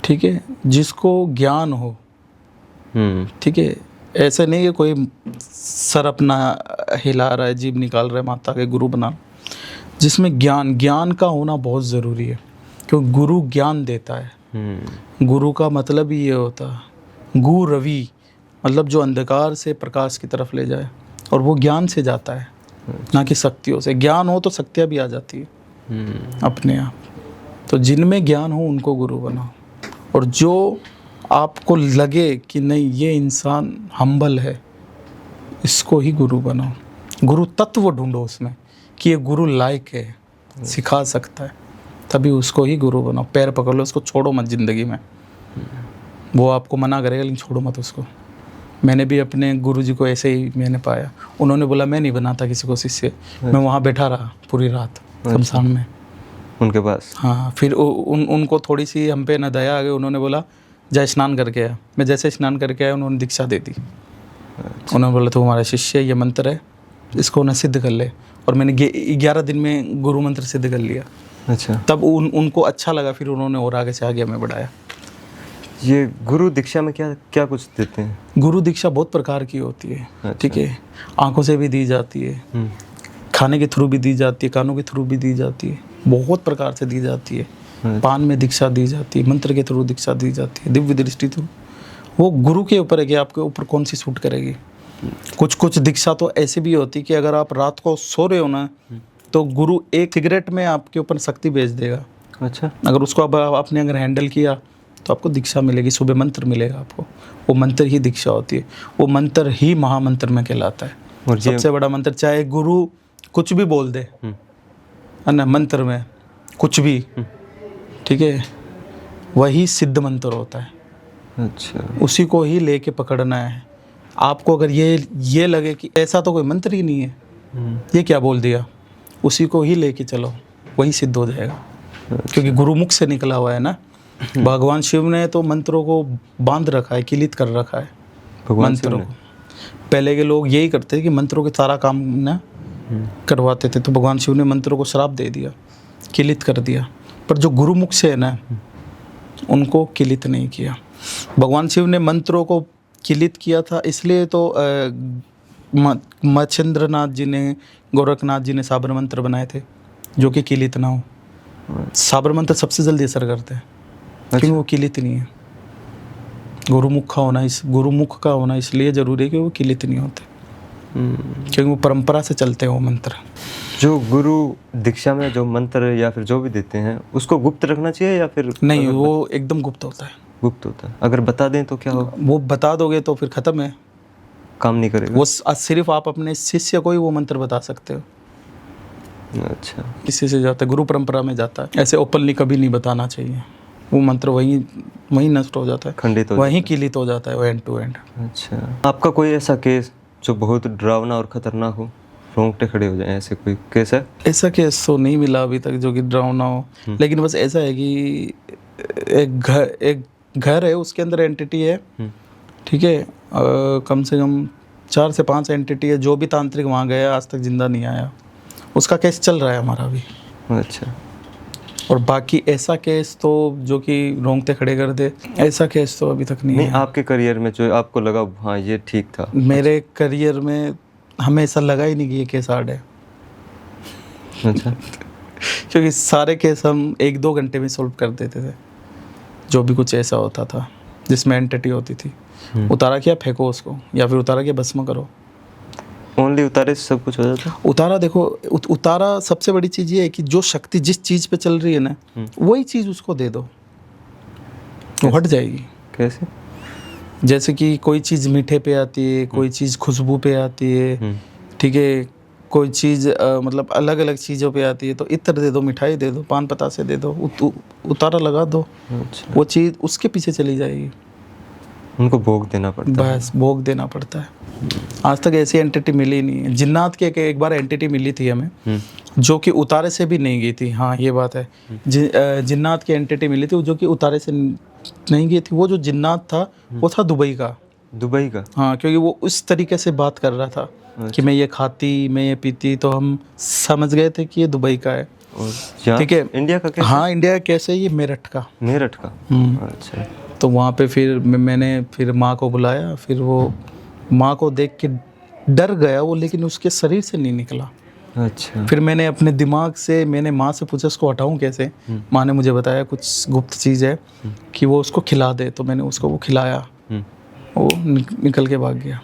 ठीक है, जिसको ज्ञान हो। ठीक है, ऐसे नहीं है कोई सर अपना हिला रहा है, जीभ निकाल रहा है, माता के गुरु बना, जिसमें ज्ञान का होना बहुत ज़रूरी है, क्योंकि गुरु ज्ञान देता है। गुरु का मतलब ही ये होता है, गु रवि, मतलब जो अंधकार से प्रकाश की तरफ ले जाए, और वो ज्ञान से जाता है, ना कि शक्तियों से। ज्ञान हो तो शक्तियाँ भी आ जाती है अपने आप। तो जिनमें ज्ञान हो उनको गुरु बनाओ, और जो आपको लगे कि नहीं ये इंसान हम्बल है, इसको ही गुरु बनाओ। गुरु तत्व ढूंढो उसमें कि ये गुरु लायक है, सिखा सकता है, तभी उसको ही गुरु बनाओ। पैर पकड़ लो, उसको छोड़ो मत ज़िंदगी में। वो आपको मना करेगा लेकिन छोड़ो मत उसको। मैंने भी अपने गुरुजी को ऐसे ही मैंने पाया। उन्होंने बोला मैं नहीं बनाता किसी को शिष्य, मैं वहाँ बैठा रहा पूरी रात शमशान में उनके पास। हाँ, फिर उनको थोड़ी सी हम पे न दया आ गई। उन्होंने बोला जा स्नान करके आया। मैं जैसे स्नान करके आया, उन्होंने दीक्षा दे दी। उन्होंने बोला तो हमारा शिष्य, ये मंत्र है, इसको ना सिद्ध कर ले। और मैंने 11 दिन में गुरु मंत्र सिद्ध कर लिया। अच्छा। तब उनको अच्छा लगा, फिर उन्होंने और आगे से आगे हमें बढ़ाया। ये गुरु दीक्षा में क्या क्या कुछ देते हैं? गुरु दीक्षा बहुत प्रकार की होती है। अच्छा। ठीक है, आंखों से भी दी जाती है, खाने के थ्रू भी दी जाती है, कानों के थ्रू भी दी जाती है, बहुत प्रकार से दी जाती है। पान में दीक्षा दी जाती है, मंत्र के थ्रू दीक्षा दी जाती है, दिव्य दृष्टि थ्रू। वो गुरु के ऊपर है कि आपके ऊपर कौन सी सूट करेगी। कुछ दीक्षा तो ऐसी भी होती है कि अगर आप रात को सो रहे हो ना, तो गुरु एक सिगरेट में आपके ऊपर शक्ति भेज देगा। अच्छा। अगर उसको आपने अगर हैंडल किया तो आपको दीक्षा मिलेगी, सुबह मंत्र मिलेगा आपको। वो मंत्र ही दीक्षा होती है, वो मंत्र ही महामंत्र में कहलाता है। और सबसे बड़ा मंत्र, चाहे गुरु कुछ भी बोल दे है ना, मंत्र में कुछ भी, ठीक है, वही सिद्ध मंत्र होता है। अच्छा। उसी को ही लेके पकड़ना है आपको। अगर ये लगे कि ऐसा तो कोई मंत्र ही नहीं है, ये क्या बोल दिया, उसी को ही लेके चलो, वही सिद्ध हो जाएगा। क्योंकि गुरुमुख से निकला हुआ है ना। भगवान शिव ने तो मंत्रों को बांध रखा है, किलित कर रखा है मंत्रों को। पहले के लोग यही करते थे कि मंत्रों के सारा काम ना करवाते थे, तो भगवान शिव ने मंत्रों को श्राप दे दिया, किलित कर दिया। पर जो गुरुमुख से है ना, उनको किलित नहीं किया। भगवान शिव ने मंत्रों को किलित किया था, इसलिए तो मच्छिंद्रनाथ जी ने, गोरखनाथ जी ने साबर मंत्र बनाए थे, जो कि किलित ना हो। साबर मंत्र सबसे जल्दी असर करते हैं, क्योंकि वो किलित नहीं है। गुरुमुख का होना इसलिए जरूरी है कि वो किलित नहीं होते, क्योंकि वो परंपरा से चलते हैं वो मंत्र। जो गुरु दीक्षा में जो मंत्र या फिर जो भी देते हैं, उसको गुप्त रखना चाहिए या फिर? नहीं, वो एकदम गुप्त होता है। गुप्त होता है। अगर बता दें तो क्या हो? वो बता दोगे तो फिर ख़त्म है, काम नहीं करेगा। वो सिर्फ आप अपने शिष्य को ही वो मंत्र बता सकते हो। अच्छा, किसी से जाता है, गुरु परंपरा में जाता है, ऐसे ओपनली कभी नहीं बताना चाहिए। वो मंत्र वहीं नष्ट हो जाता है, खंडित हो वहीं किलित हो जाता है, वो एंड टू एंड। अच्छा, आपका कोई ऐसा केस जो बहुत डरावना और खतरनाक हो, रोंगटे खड़े हो जाए, ऐसे कोई केस है? ऐसा केस तो नहीं मिला अभी तक जो कि डरावना हो, लेकिन बस ऐसा है कि एक घर है, उसके अंदर एंटिटी है, ठीक है, कम से कम 4 से 5 एंटिटी है। जो भी तांत्रिक वहाँ गया आज तक जिंदा नहीं आया, उसका केस चल रहा है हमारा अभी। अच्छा, और बाकी ऐसा केस तो जो कि रोंगटे खड़े कर दे, ऐसा केस तो अभी तक नहीं है। आपके करियर में जो आपको लगा हाँ ये ठीक था? मेरे करियर में हमें ऐसा लगा ही नहीं कि ये केस हार्ड है। अच्छा, क्योंकि सारे केस हम 1-2 घंटे में सॉल्व कर देते थे। जो भी कुछ ऐसा होता था जिसमें एंटिटी होती थी, उतारा किया फेंको उसको, या फिर उतारा किया भस्म करो। ओनली उतारे से सब कुछ हो जाता? उतारा देखो, उतारा सबसे बड़ी चीज़ ये है कि जो शक्ति जिस चीज़ पे चल रही है ना, वही चीज़ उसको दे दो, वो हट जाएगी। कैसे? जैसे कि कोई चीज़ मीठे पे आती है, कोई चीज़ खुशबू पे आती है, ठीक है, कोई चीज़ मतलब अलग अलग चीज़ों पे आती है, तो इत्र दे दो, मिठाई दे दो, पान पतासे दे दो, उतारा लगा दो। अच्छा, वो चीज़ उसके पीछे चली जाएगी। उनको भोग देना पड़ता है। बस भोग देना पड़ता है। आज तक ऐसी एंटिटी मिली नहीं है। जिन्नात की एक बार एंटिटी मिली थी हमें, जो कि उतारे से भी नहीं गई थी। हाँ ये बात है, जिन्नात की एंटिटी मिली थी जो कि उतारे से नहीं गई थी। वो जो जिन्नात था वो था दुबई का। दुबई का? हाँ, क्योंकि वो उस तरीके से बात कर रहा था कि मैं ये खाती, मैं ये पीती, तो हम समझ गए थे कि ये दुबई का है। ठीक है, इंडिया का कैसे? हाँ इंडिया का कैसे, ये मेरठ का। मेरठ का? अच्छा, तो वहाँ पे फिर मैंने फिर माँ को बुलाया, फिर वो माँ को देख के डर गया वो, लेकिन उसके शरीर से नहीं निकला। अच्छा, फिर मैंने अपने दिमाग से, मैंने माँ से पूछा इसको हटाऊँ कैसे। माँ ने मुझे बताया कुछ गुप्त चीज़ है कि वो उसको खिला दे, तो मैंने उसको वो खिलाया, वो निकल के भाग गया।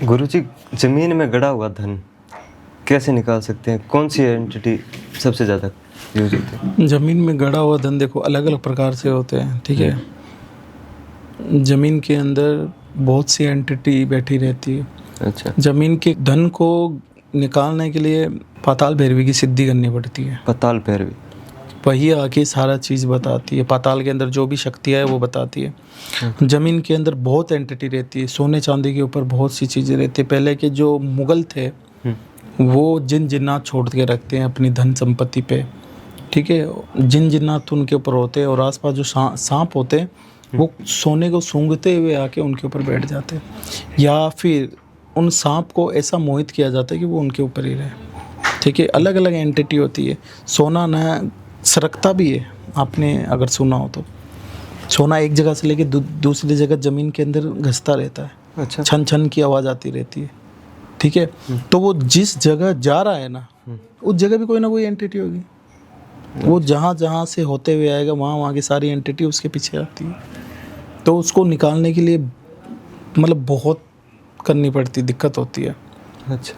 गुरुजी, जमीन में गड़ा हुआ धन कैसे निकाल सकते हैं? कौन सी एंटिटी सबसे ज़्यादा यूज होती है? ज़मीन में गड़ा हुआ धन देखो अलग अलग प्रकार से होते हैं, ठीक है। ज़मीन के अंदर बहुत सी एंटिटी बैठी रहती है। अच्छा, ज़मीन के धन को निकालने के लिए पाताल भैरवी की सिद्धि करनी पड़ती है। पाताल भैरवी? वही आके सारा चीज़ बताती है। पाताल के अंदर जो भी शक्तियाँ है वो बताती है। ज़मीन के अंदर बहुत एंटिटी रहती है। सोने चांदी के ऊपर बहुत सी चीज़ें रहती है। पहले के जो मुगल थे वो जिन जिन्नात छोड़ के रखते हैं अपनी धन संपत्ति पे, ठीक है। जिन जिन्नात उनके ऊपर होते हैं, और आसपास जो सांप होते हैं वो सोने को सूंघते हुए आके उनके ऊपर बैठ जाते हैं, या फिर उन सांप को ऐसा मोहित किया जाता है कि वो उनके ऊपर ही रहे, ठीक है। अलग अलग एंटिटी होती है। सोना न सरकता भी है, आपने अगर सुना हो तो। सोना एक जगह से लेके दूसरी जगह ज़मीन के अंदर घसता रहता है। अच्छा, छन छन की आवाज़ आती रहती है, ठीक है। तो वो जिस जगह जा रहा है ना, उस जगह भी कोई ना कोई एंटिटी होगी। वो जहाँ जहाँ से होते हुए आएगा वहाँ की सारी एंटिटी उसके पीछे आती है। तो उसको निकालने के लिए मतलब बहुत करनी पड़ती, दिक्कत होती है। अच्छा,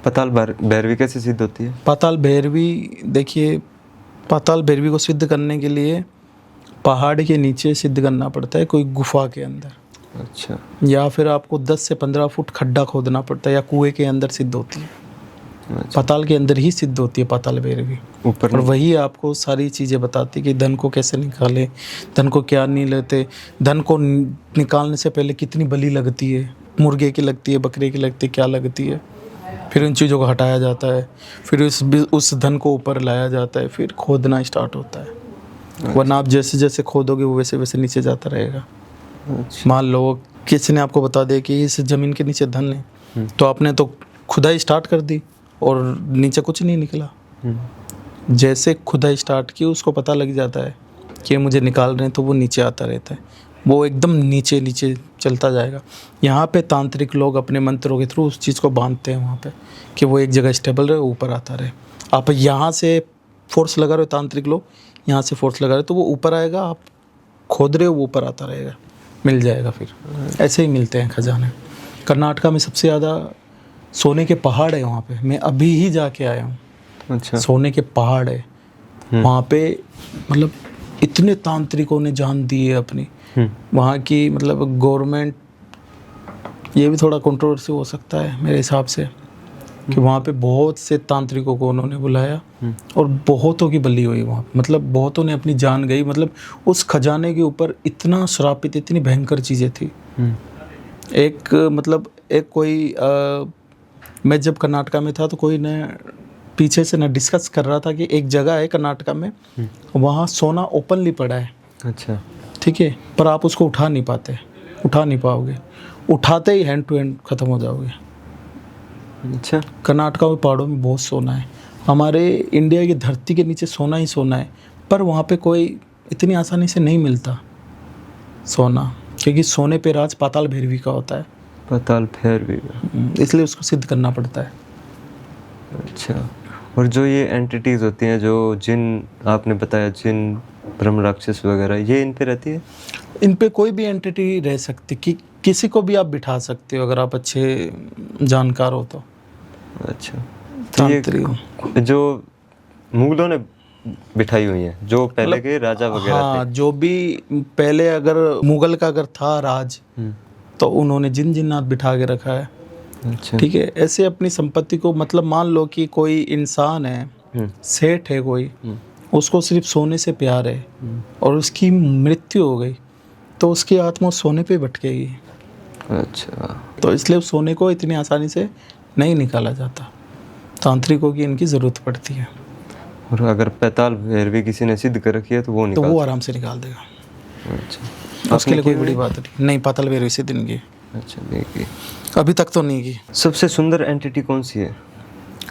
पाताल भैरवी कैसे सिद्ध होती है? पाताल भैरवी देखिए, पाताल भैरवी को सिद्ध करने के लिए पहाड़ के नीचे सिद्ध करना पड़ता है, कोई गुफा के अंदर। अच्छा, या फिर आपको 10 से 15 फुट खड्डा खोदना पड़ता है, या कुएं के अंदर सिद्ध होती है। अच्छा, पाताल के अंदर ही सिद्ध होती है पाताल भैरवी। ऊपर और वही आपको सारी चीज़ें बताती है कि धन को कैसे निकाले, धन को क्या नहीं लेते, धन को निकालने से पहले कितनी बलि लगती है, मुर्गे की लगती है, बकरे की लगती है, क्या लगती है। फिर उन चीज़ों को हटाया जाता है, फिर उस धन को ऊपर लाया जाता है, फिर खोदना स्टार्ट होता है। वरना आप जैसे जैसे खोदोगे वो वैसे वैसे नीचे जाता रहेगा। अच्छा, मान लो किसी ने आपको बता दिया कि इस ज़मीन के नीचे धन है, तो आपने तो खुदाई स्टार्ट कर दी और नीचे कुछ नहीं निकला। जैसे खुदाई स्टार्ट की उसको पता लग जाता है कि मुझे निकाल रहे हैं, तो वो नीचे आता रहता है, वो एकदम नीचे नीचे चलता जाएगा। यहाँ पे तांत्रिक लोग अपने मंत्रों के थ्रू उस चीज़ को बांधते हैं वहाँ पे कि वो एक जगह स्टेबल रहे, ऊपर आता रहे। आप यहाँ से फोर्स लगा रहे हो, तांत्रिक लोग यहाँ से फोर्स लगा रहे हो, तो वो ऊपर आएगा, आप खोद रहे हो वो ऊपर आता रहेगा, मिल जाएगा। फिर ऐसे ही मिलते हैं खजाने। कर्नाटका में सबसे ज़्यादा सोने के पहाड़ है वहाँ पे, मैं अभी ही जाके आया हूँ। अच्छा, सोने के पहाड़ है वहाँ पे, मतलब इतने तांत्रिकों ने जान दी है अपनी, वहाँ की मतलब गवर्नमेंट, ये भी थोड़ा कंट्रोवर्सी हो सकता है मेरे हिसाब से, कि वहाँ पे बहुत से तांत्रिकों को उन्होंने बुलाया और बहुतों की बलि हुई वहाँ पे। मतलब बहुतों ने अपनी जान गई। मतलब उस खजाने के ऊपर इतना श्रापित, इतनी भयंकर चीज़ें थी। एक मतलब एक कोई मैं जब कर्नाटका में था तो कोई ने पीछे से ना डिस्कस कर रहा था कि एक जगह है कर्नाटका में, वहाँ सोना ओपनली पड़ा है। अच्छा। ठीक है, पर आप उसको उठा नहीं पाओगे। उठाते ही हैंड टू हैंड ख़त्म हो जाओगे। अच्छा। कर्नाटका में पहाड़ों में बहुत सोना है। हमारे इंडिया की धरती के नीचे सोना ही सोना है, पर वहाँ पे कोई इतनी आसानी से नहीं मिलता सोना, क्योंकि सोने पे राज पाताल भैरवी का होता है। पाताल भैरवी, इसलिए उसको सिद्ध करना पड़ता है। अच्छा। और जो ये एंटिटीज़ होती हैं, जो जिन आपने बताया, जिन ब्रह्म राक्षस वगैरह, ये इन पे रहती है? इन पे कोई भी एंटिटी रह सकती, कि किसी को भी आप बिठा सकते हो अगर आप अच्छे जानकार हो तो। अच्छा। तो ये जो मुगलों ने बिठाई हुई हैं, जो पहले के राजा वगैरह हाँ, जो भी पहले अगर मुगल का अगर था राज, तो उन्होंने जिन जिन्नात बिठा के रखा है। अच्छा। ठीक है, ऐसे अपनी संपत्ति को, मतलब मान लो कि कोई इंसान है, सेठ है कोई, उसको सिर्फ सोने से प्यार है और उसकी मृत्यु हो गई, तो उसकी आत्मा सोने पे भटकेगी। अच्छा। तो इसलिए उस सोने को इतनी आसानी से नहीं निकाला जाता, तांत्रिकों की इनकी ज़रूरत पड़ती है। और अगर पाताल भैरवी किसी ने सिद्ध कर रखी है तो वो आराम से निकाल देगा। अच्छा। उसके लिए कोई बड़ी बात नहीं। पाताल भैरवी सिद्ध नहीं की। अच्छा, नहीं की अभी तक तो नहीं की। सबसे सुंदर एंटिटी कौन सी है?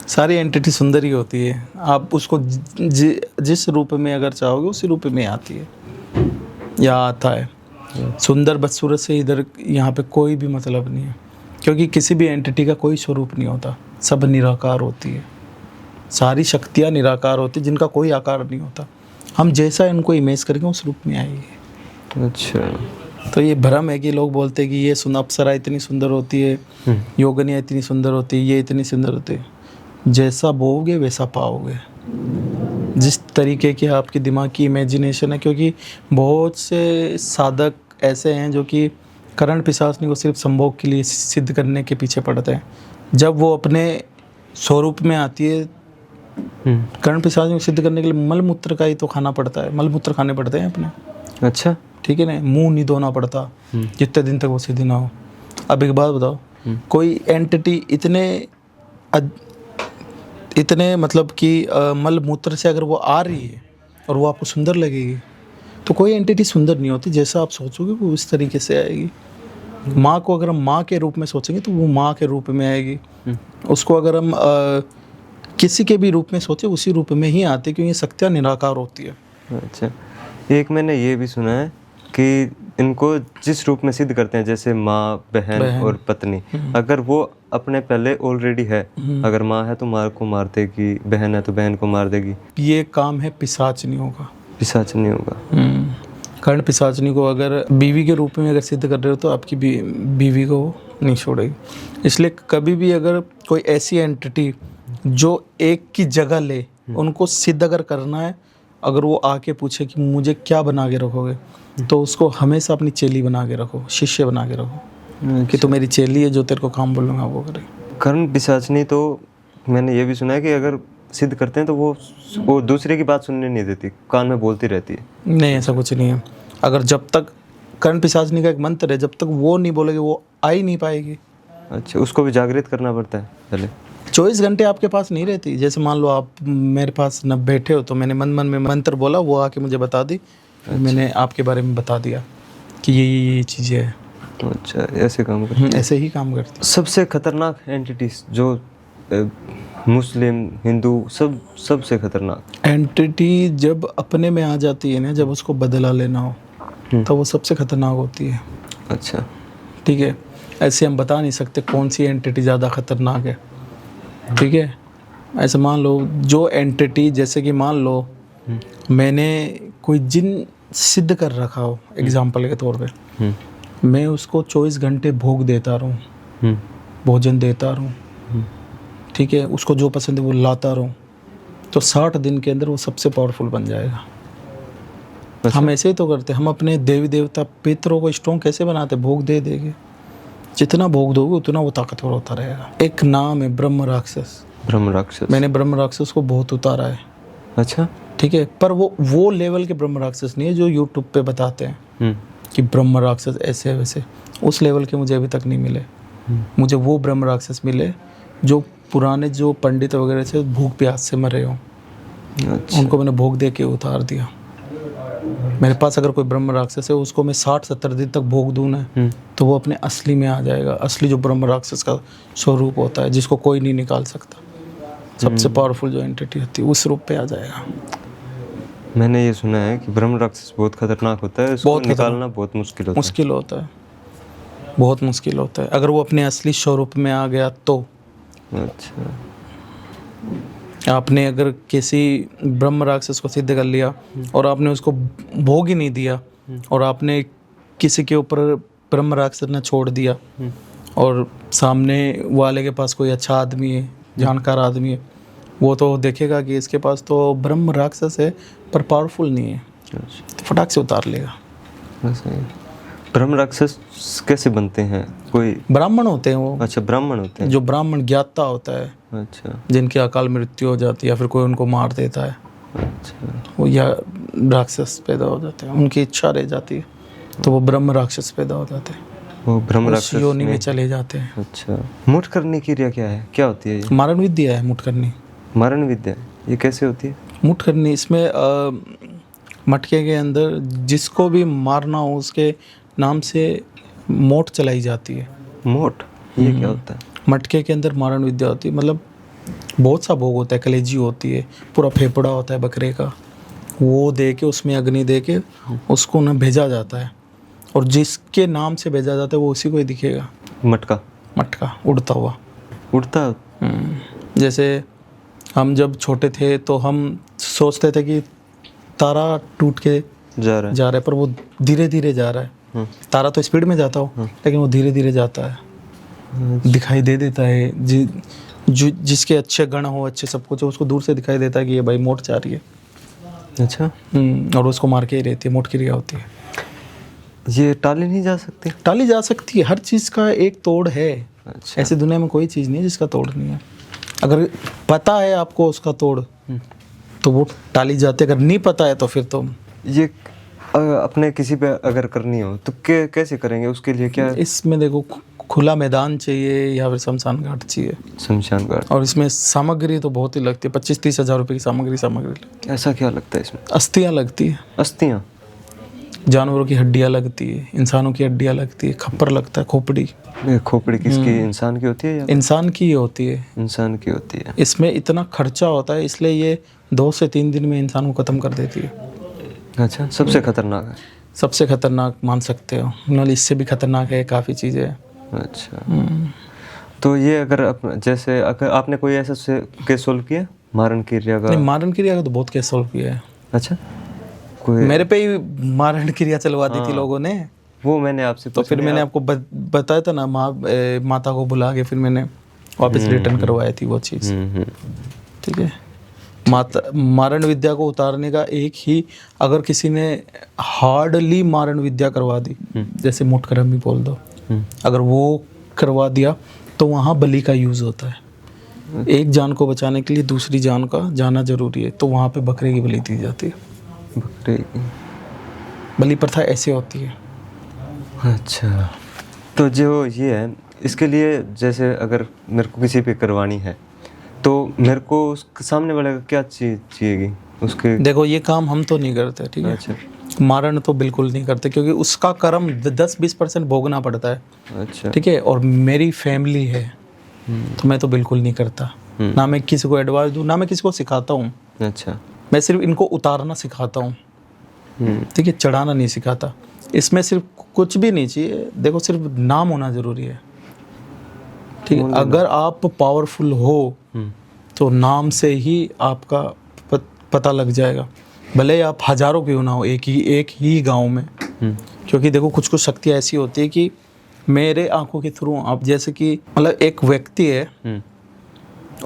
सारी एंटिटी सुंदर ही होती है। आप उसको जिस रूप में अगर चाहोगे उसी रूप में आती है या आता है। सुंदर बदसूरत से इधर यहाँ पे कोई भी मतलब नहीं है, क्योंकि किसी भी एंटिटी का कोई स्वरूप नहीं होता, सब निराकार होती है। सारी शक्तियाँ निराकार होती है, जिनका कोई आकार नहीं होता। हम जैसा इनको इमेज करेंगे उस रूप में आएगी। अच्छा। तो ये भ्रम है कि लोग बोलते हैं कि ये अप्सरा इतनी सुंदर होती है, योगिनियाँ इतनी सुंदर होती है, ये इतनी सुंदर होती है। जैसा बोओगे वैसा पाओगे, जिस तरीके की आपकी दिमाग की इमेजिनेशन है। क्योंकि बहुत से साधक ऐसे हैं जो कि करण पिशाचनी को सिर्फ संभोग के लिए सिद्ध करने के पीछे पड़ते हैं। जब वो अपने स्वरूप में आती है, करण पिशाचनी को सिद्ध करने के लिए मलमूत्र का ही तो खाना पड़ता है, मलमूत्र खाने पड़ते हैं अपने। अच्छा, ठीक है ना, मुंह नहीं धोना पड़ता जितने दिन तक वो सिद्ध ना हो। अब एक बात बताओ, कोई एंटिटी इतने मतलब कि मल मूत्र से अगर वो आ रही है और वो आपको सुंदर लगेगी, तो कोई एंटिटी सुंदर नहीं होती। जैसा आप सोचोगे वो उस तरीके से आएगी। माँ को अगर हम माँ के रूप में सोचेंगे तो वो माँ के रूप में आएगी। उसको अगर हम किसी के भी रूप में सोचे उसी रूप में ही आती, क्योंकि शक्तियाँ निराकार होती है। अच्छा, एक मैंने ये भी सुना है कि इनको जिस रूप में सिद्ध करते हैं, जैसे माँ, बहन और पत्नी, अगर वो अपने पहले ऑलरेडी है, अगर माँ है तो माँ को मार देगी, बहन है तो बहन को मार देगी। ये काम है पिशाचनियों का। पिशाचनी होगा। कर्ण पिशाचनी को अगर बीवी के रूप में अगर सिद्ध कर रहे हो तो आपकी बीवी को नहीं छोड़ेगी। इसलिए कभी भी अगर कोई ऐसी एंटिटी जो एक की जगह ले, उनको सिद्ध अगर करना है, अगर वो आके पूछे कि मुझे क्या बना के रखोगे, तो उसको हमेशा अपनी चेली बना के रखो, शिष्य बना के रखो, कि तो मेरी चेली है, जो तेरे को काम बोलूँगा वो करे। कर्ण पिशाचनी तो मैंने ये भी सुना है कि अगर सिद्ध करते हैं तो वो दूसरे की बात सुनने नहीं देती, कान में बोलती रहती है। नहीं, ऐसा कुछ नहीं है। अगर जब तक कर्ण पिशाचनी का एक मंत्र है, जब तक वो नहीं बोलेगी वो आ ही नहीं पाएगी। अच्छा, उसको भी जागृत करना पड़ता है पहले। 24 घंटे आपके पास नहीं रहती। जैसे मान लो आप मेरे पास न बैठे हो, तो मैंने मन में मंत्र बोला, वो आके मुझे बता दी। अच्छा। मैंने आपके बारे में बता दिया कि ये चीज़ें है। अच्छा, ऐसे काम करती है। ऐसे ही काम करती है। सबसे खतरनाक एंटिटीज जो मुस्लिम, हिंदू, सबसे खतरनाक एंटिटी जब अपने में आ जाती है ना, जब उसको बदला लेना हो, तो वो सबसे खतरनाक होती है। अच्छा, ठीक है, ऐसे हम बता नहीं सकते कौन सी एंटिटी ज़्यादा खतरनाक है। ठीक है, ऐसे मान लो जो एंटिटी, जैसे कि मान लो मैंने कोई जिन सिद्ध कर रखा हो, एग्जाम्पल के तौर पे, मैं उसको 24 घंटे भोग देता रहूँ, भोजन देता रहूँ, ठीक है, उसको जो पसंद है वो लाता रहूँ, तो 60 दिन के अंदर वो सबसे पावरफुल बन जाएगा। हम ऐसे ही तो करते, हम अपने देवी देवता पितरों को स्ट्रॉन्ग कैसे बनाते, भोग दे देंगे, जितना भोग दोगे उतना वो ताकतवर होता रहेगा। एक नाम है ब्रह्म राक्षस। ब्रह्म राक्षस, मैंने ब्रह्म राक्षस को बहुत उतारा है, अच्छा, ठीक है, पर वो लेवल के ब्रह्म राक्षस नहीं है जो यूट्यूब पे बताते हैं कि ब्रह्म राक्षस ऐसे वैसे, उस लेवल के मुझे अभी तक नहीं मिले। मुझे वो ब्रह्म राक्षस मिले जो पुराने जो पंडित वगैरह थे भूख प्यास से मरे हों, अच्छा, उनको मैंने भोग दे के उतार दिया। मेरे पास अगर कोई ब्रह्म राक्षस है उसको मैं 60-70 दिन तक भोग दूँ ना, तो वो अपने असली में आ जाएगा, असली जो ब्रह्म राक्षस का स्वरूप होता है जिसको कोई नहीं निकाल सकता, सबसे पावरफुल जो एंटिटी होती है उस रूप पे आ जाएगा। मैंने ये सुना है कि ब्रह्म राक्षस बहुत खतरनाक होता है, उसको निकालना बहुत मुश्किल होता है। मुश्किल होता है, बहुत मुश्किल होता है, अगर वो अपने असली स्वरूप में आ गया तो। अच्छा, आपने अगर किसी ब्रह्म राक्षस को सिद्ध कर लिया और आपने उसको भोग ही नहीं दिया और आपने किसी के ऊपर ब्रह्म राक्षस ने छोड़ दिया और सामने वाले के पास कोई अच्छा आदमी है, जानकार आदमी है, वो तो देखेगा कि इसके पास तो ब्रह्म राक्षस है पर पावरफुल नहीं है, तो फटाक से उतार लेगा। ब्रह्म राक्षस कैसे बनते हैं? कोई ब्राह्मण होते हैं वो। अच्छा, ब्राह्मण होते हैं, जो ब्राह्मण ज्ञाता होता है, अच्छा, जिनकी अकाल मृत्यु हो जाती है या फिर कोई उनको मार देता है, अच्छा, वो या राक्षस पैदा हो जाते हैं, उनकी इच्छा रह जाती है तो वो ब्रह्म राक्षस पैदा हो जाते हैं, वो ब्रह्म उस राक्षस योनि में चले जाते हैं। अच्छा, मुठ करने की क्रिया क्या है, क्या होती है ये? मारण विद्या है मुठ करनी। मारण विद्या, ये कैसे होती है? मुठ करनी, इसमें मटके के अंदर जिसको भी मारना हो उसके नाम से मोट चलाई जाती है। मोट, ये क्या होता है? मटके के अंदर मारण विद्या होती है, मतलब बहुत सा भोग होता है, कलेजी होती है, पूरा फेफड़ा होता है बकरे का, वो दे के उसमें अग्नि दे के उसको ना भेजा जाता है और जिसके नाम से भेजा जाता है वो उसी को ही दिखेगा। मटका, मटका उड़ता हुआ, उड़ता, जैसे हम जब छोटे थे तो हम सोचते थे कि तारा टूट के जा रहा है पर वो धीरे धीरे जा रहा है। तारा तो स्पीड में जाता हो लेकिन वो धीरे धीरे जाता है, दिखाई दे देता है। जिसके अच्छे गण हो, अच्छे सब कुछ हो, उसको दूर से दिखाई देता है कि ये भाई मोट जा रही है। अच्छा, और उसको मार के ही रहती है, मोट क्रिया होती है। ये टाली नहीं जा सकती? टाली जा सकती है, हर चीज़ का एक तोड़ है। अच्छा, ऐसी दुनिया में कोई चीज़ नहीं है जिसका तोड़ नहीं है। अगर पता है आपको उसका तोड़ तो वो टाली जाती है, अगर नहीं पता है तो फिर तो ये अपने किसी पे अगर करनी हो तो कैसे करेंगे? उसके लिए क्या? इसमें देखो, खुला मैदान चाहिए या फिर शमशान घाट चाहिए। शमशान घाट, और इसमें सामग्री तो बहुत ही लगती है, 25-30 हज़ार रुपये की सामग्री लगती है। ऐसा क्या लगता है इसमें? अस्थियाँ लगती है, अस्थियाँ, जानवरों की हड्डियाँ लगती है, इंसानों की हड्डियाँ लगती है, खप्पर लगता है, खोपड़ी। खोपड़ी किसकी, इंसान की होती है या? इंसान की ही होती है। इंसान की होती है। इसमें इतना खर्चा होता है इसलिए ये 2 से 3 दिन में इंसान को ख़त्म कर देती है। अच्छा, सबसे खतरनाक है? सबसे खतरनाक मान सकते हो, मतलब इससे भी खतरनाक है काफ़ी चीज़ें। अच्छा, तो ये अगर जैसे अगर आपने कोई ऐसा केस सोल्व किया मारण क्रिया का? नहीं, मारण क्रिया का तो बहुत केस सॉल्व किया है। अच्छा, कोई मेरे पे ही मारण क्रिया चलवा दी थी लोगों ने, वो मैंने आपसे तो फिर मैंने आपको बताया था ना, माता को बुला के फिर मैंने वापस रिटर्न करवाई थी वो चीज़। ठीक है, मारण विद्या को उतारने का एक ही, अगर किसी ने हार्डली मारण विद्या करवा दी, जैसे मुठकरम भी बोल दो, अगर वो करवा दिया तो वहाँ बलि का यूज़ होता है। एक जान को बचाने के लिए दूसरी जान का जाना जरूरी है, तो वहाँ पे बकरे की बलि दी जाती है। बकरे की बलि प्रथा ऐसे होती है। अच्छा, तो जो ये है, इसके लिए जैसे अगर मेरे को किसी पे करवानी है तो मेरे को उस सामने वाले का क्या चीज़ चाहिएगी उसके? देखो, ये काम हम तो नहीं करते, ठीक है। अच्छा, मारण तो बिल्कुल नहीं करते क्योंकि उसका कर्म 10-20% भोगना पड़ता है। अच्छा, ठीक है, और मेरी फैमिली है तो मैं तो बिल्कुल नहीं करता, ना मैं किसी को एडवाइस दूँ, ना मैं किसी को सिखाता हूँ। अच्छा, मैं सिर्फ इनको उतारना सिखाता हूँ, ठीक है, चढ़ाना नहीं सिखाता। इसमें सिर्फ कुछ भी नहीं चाहिए, देखो सिर्फ नाम होना ज़रूरी है। ठीक है, अगर आप पावरफुल हो तो नाम से ही आपका पता लग जाएगा, भले आप हजारों क्यों ना हो एक ही गांव में। क्योंकि देखो, कुछ कुछ शक्तियाँ ऐसी होती है कि मेरे आंखों के थ्रू आप, जैसे कि मतलब एक व्यक्ति है,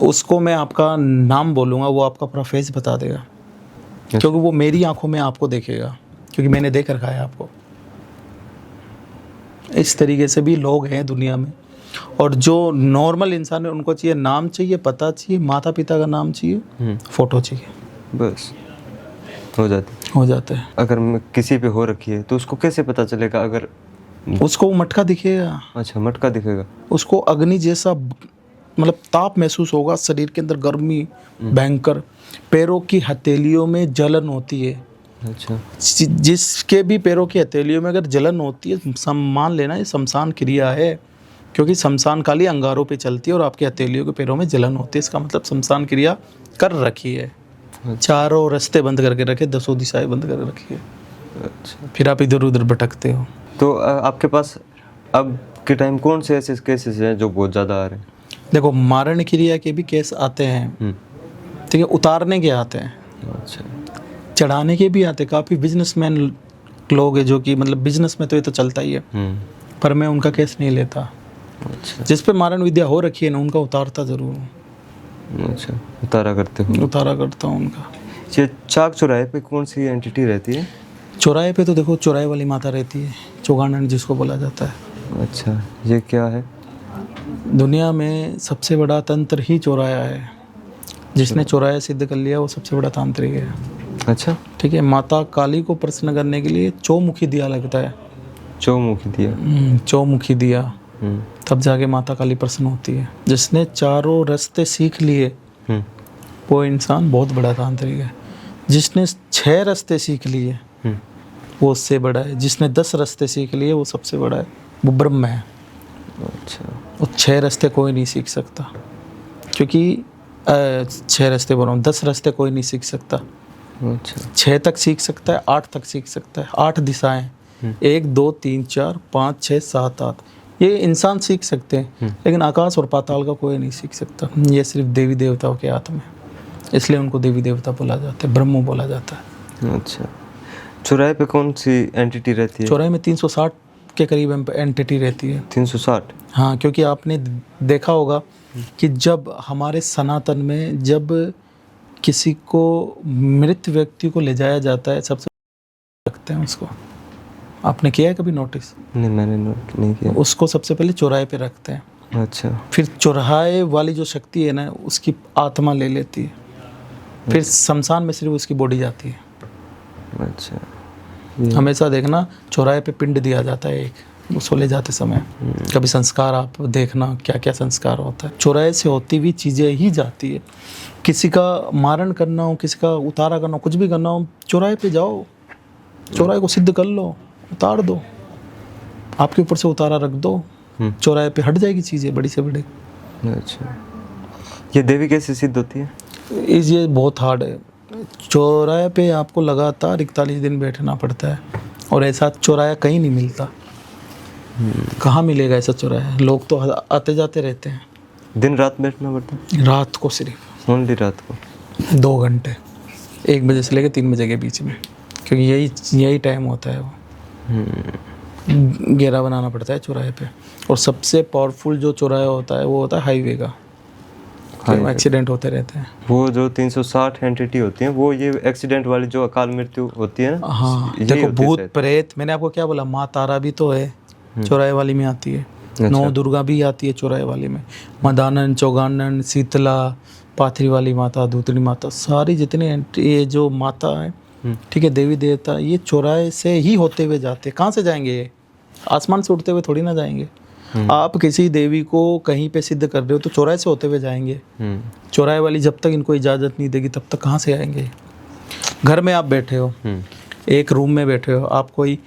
उसको मैं आपका नाम बोलूँगा, वो आपका पूरा फेस बता देगा, क्योंकि वो मेरी आंखों में आपको देखेगा। क्योंकि मैंने देख रखा है आपको। इस तरीके से भी लोग हैं दुनिया में। और जो नॉर्मल इंसान है उनको चाहिए नाम, चाहिए पता, चाहिए माता पिता का नाम, चाहिए फोटो चाहिए, बस हो जाते हैं। अगर किसी पे हो रखी है तो उसको कैसे पता चलेगा? अगर उसको मटका दिखेगा। अच्छा, मटका दिखेगा। उसको अग्नि जैसा मतलब ताप महसूस होगा, शरीर के अंदर गर्मी भयंकर, पैरों की हथेलियों में जलन होती है। अच्छा, जिसके भी पैरों की हथेलियों में अगर जलन होती है, मान लेना ये शमशान क्रिया है, क्योंकि शमशान काली अंगारों पे चलती है और आपके हथेलियों के पैरों में जलन होती है। इसका मतलब शमशान क्रिया कर रखी है। चारों रास्ते बंद करके रखे, 10 दिशाएं बंद कर रखी है। अच्छा, फिर आप इधर उधर भटकते हो। तो आपके पास अब के टाइम कौन से ऐसे केसेस हैं जो बहुत ज़्यादा आ रहे हैं? देखो, मारण क्रिया के भी केस आते हैं, ठीक है, उतारने के आते हैं, अच्छा, चढ़ाने के भी आते हैं। काफ़ी बिजनेसमैन लोग हैं जो कि मतलब बिजनेस में तो ये तो चलता ही है, पर मैं उनका केस नहीं लेता। अच्छा, जिस पे मारण विद्या हो रखी है ना, उनका उतारता ज़रूर हूँ। अच्छा, उतारा करते हो? उतारा करता हूँ उनका। ये चाक चौराहे पे कौन सी एंटिटी रहती है? चौराहे पे तो देखो, चौराहे वाली माता रहती है, चौगानन जिसको बोला जाता है। अच्छा, ये क्या है? दुनिया में सबसे बड़ा तंत्र ही चौराया है। जिसने चौराया सिद्ध कर लिया वो सबसे बड़ा तांत्रिक है। अच्छा, ठीक है। माता काली को प्रसन्न करने के लिए चौमुखी दिया लगता है। चौमुखी दिया? चौमुखी दिया, तब जाके माता काली प्रसन्न होती है। जिसने चारों रास्ते सीख लिए वो इंसान बहुत बड़ा तांत्रिक है। जिसने 6 रास्ते सीख लिए वो उससे बड़ा है। जिसने 10 रास्ते सीख लिए वो सबसे बड़ा है, वो ब्रह्म है। अच्छा, वो 6 रास्ते कोई नहीं सीख सकता, क्योंकि 6 रास्ते बोल रहा हूँ, 10 रास्ते कोई नहीं सीख सकता। अच्छा, 6 तक सीख सकता है, 8 तक सीख सकता है। 8 दिशाएं, 1 2 3 4 5 6 7 8, ये इंसान सीख सकते हैं, लेकिन आकाश और पाताल का कोई नहीं सीख सकता। ये सिर्फ देवी देवताओं के हाथ में, इसलिए उनको देवी देवता बोला जाता है, ब्रह्म बोला जाता है। अच्छा, चौराहे पे कौन सी एंटिटी रहती है? चौराहे में 360 के करीब एंटिटी रहती है। 360? हाँ, क्योंकि आपने देखा होगा कि जब हमारे सनातन में जब किसी को मृत व्यक्ति को ले जाया जाता है, सबसे रखते हैं उसको। आपने किया है कभी नोटिस? नहीं, मैंने नोट नहीं किया। उसको सबसे पहले चौराहे पे रखते हैं। अच्छा, फिर चौराहे वाली जो शक्ति है ना, उसकी आत्मा ले लेती है। फिर शमशान में सिर्फ उसकी बॉडी जाती है। अच्छा, हमेशा देखना, चौराहे पे पिंड दिया जाता है एक, उसको ले जाते समय। कभी संस्कार आप देखना क्या क्या संस्कार होता है। चौराहे से होती हुई चीज़ें ही जाती है। किसी का मारण करना हो, किसी का उतारा करना हो, कुछ भी करना हो, चौराहे पे जाओ, चौराहे को सिद्ध कर लो, उतार दो, आपके ऊपर से उतारा रख दो, चौराहे पे हट जाएगी चीज़ें बड़ी से बड़ी। अच्छा, ये देवी कैसे सिद्ध होती है? ये बहुत हार्ड है। चौराहे पे आपको लगातार 41 दिन बैठना पड़ता है, और ऐसा चौराहा कहीं नहीं मिलता। कहाँ मिलेगा ऐसा चौराहा? लोग तो आते जाते रहते हैं। दिन रात बैठना पड़ता है? रात को सिर्फ, ओनली रात को? 2 घंटे, 1 बजे से लेकर 3 बजे के बीच में, क्योंकि यही टाइम होता है। वो घेरा बनाना पड़ता है चौराहे पे। और सबसे पावरफुल जो चौराहा होता है वो होता है हाईवे का, एक्सीडेंट होते रहते हैं। वो जो 360 एंटिटी होती हैं, वो ये एक्सीडेंट वाली जो अकाल मृत्यु होती है ना? हाँ, यही देखो, होती है भूत शायद। प्रेत, मैंने आपको क्या बोला, माँ तारा भी तो है, चौराहे वाली में आती है। नौ दुर्गा भी आती है चौराहे वाली में। मदानन, चौगानन, शीतला, पाथरी वाली माता, दूतरी माता, सारी जितनी ये जो माता है, ठीक है, देवी देवता, ये चौराहे से ही होते हुए जाते हैं। कहाँ से जाएंगे ये? आसमान से उड़ते हुए थोड़ी ना जाएंगे। आप किसी देवी को कहीं पे सिद्ध कर रहे हो तो चौराहे से होते हुए जाएंगे। चौराहे वाली जब तक इनको इजाज़त नहीं देगी तब तक कहाँ से आएंगे? घर में आप बैठे हो, एक रूम में बैठे हो, आप कोई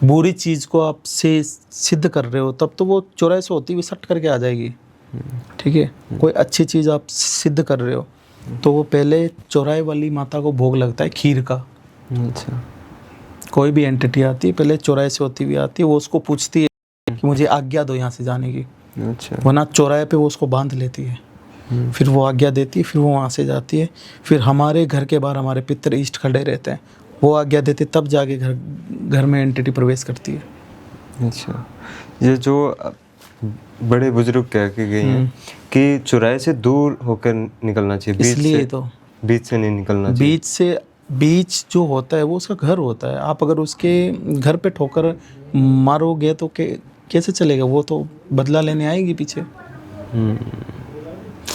बुरी चीज़ को आप से सिद्ध कर रहे हो, तब तो वो चौराहे से होती हुई सट करके आ जाएगी। ठीक है, कोई अच्छी चीज़ आप सिद्ध कर रहे हो तो वो पहले चौराहे वाली माता को भोग लगता है खीर का। अच्छा, कोई भी एंटिटी आती है पहले चौराहे से होती हुई आती है, वो उसको पूछती है कि मुझे आज्ञा दो यहाँ से जाने की। अच्छा, वरना चौराहे पे वो उसको बांध लेती है, फिर वो आज्ञा देती है, फिर वो वहाँ से जाती है। फिर हमारे घर के बाहर हमारे पितर इष्ट खड़े रहते हैं, वो आज्ञा देते तब जाके घर में एंटिटी प्रवेश करती है। अच्छा, ये जो बड़े बुजुर्ग कह के गए हैं कि चौराहे से दूर होकर निकलना चाहिए, इसलिए तो बीच से नहीं निकलना चाहिए। बीच से बीच जो होता है वो उसका घर होता है। आप अगर उसके घर पे ठोकर मारोगे तो कैसे चलेगा? वो तो बदला लेने आएगी पीछे।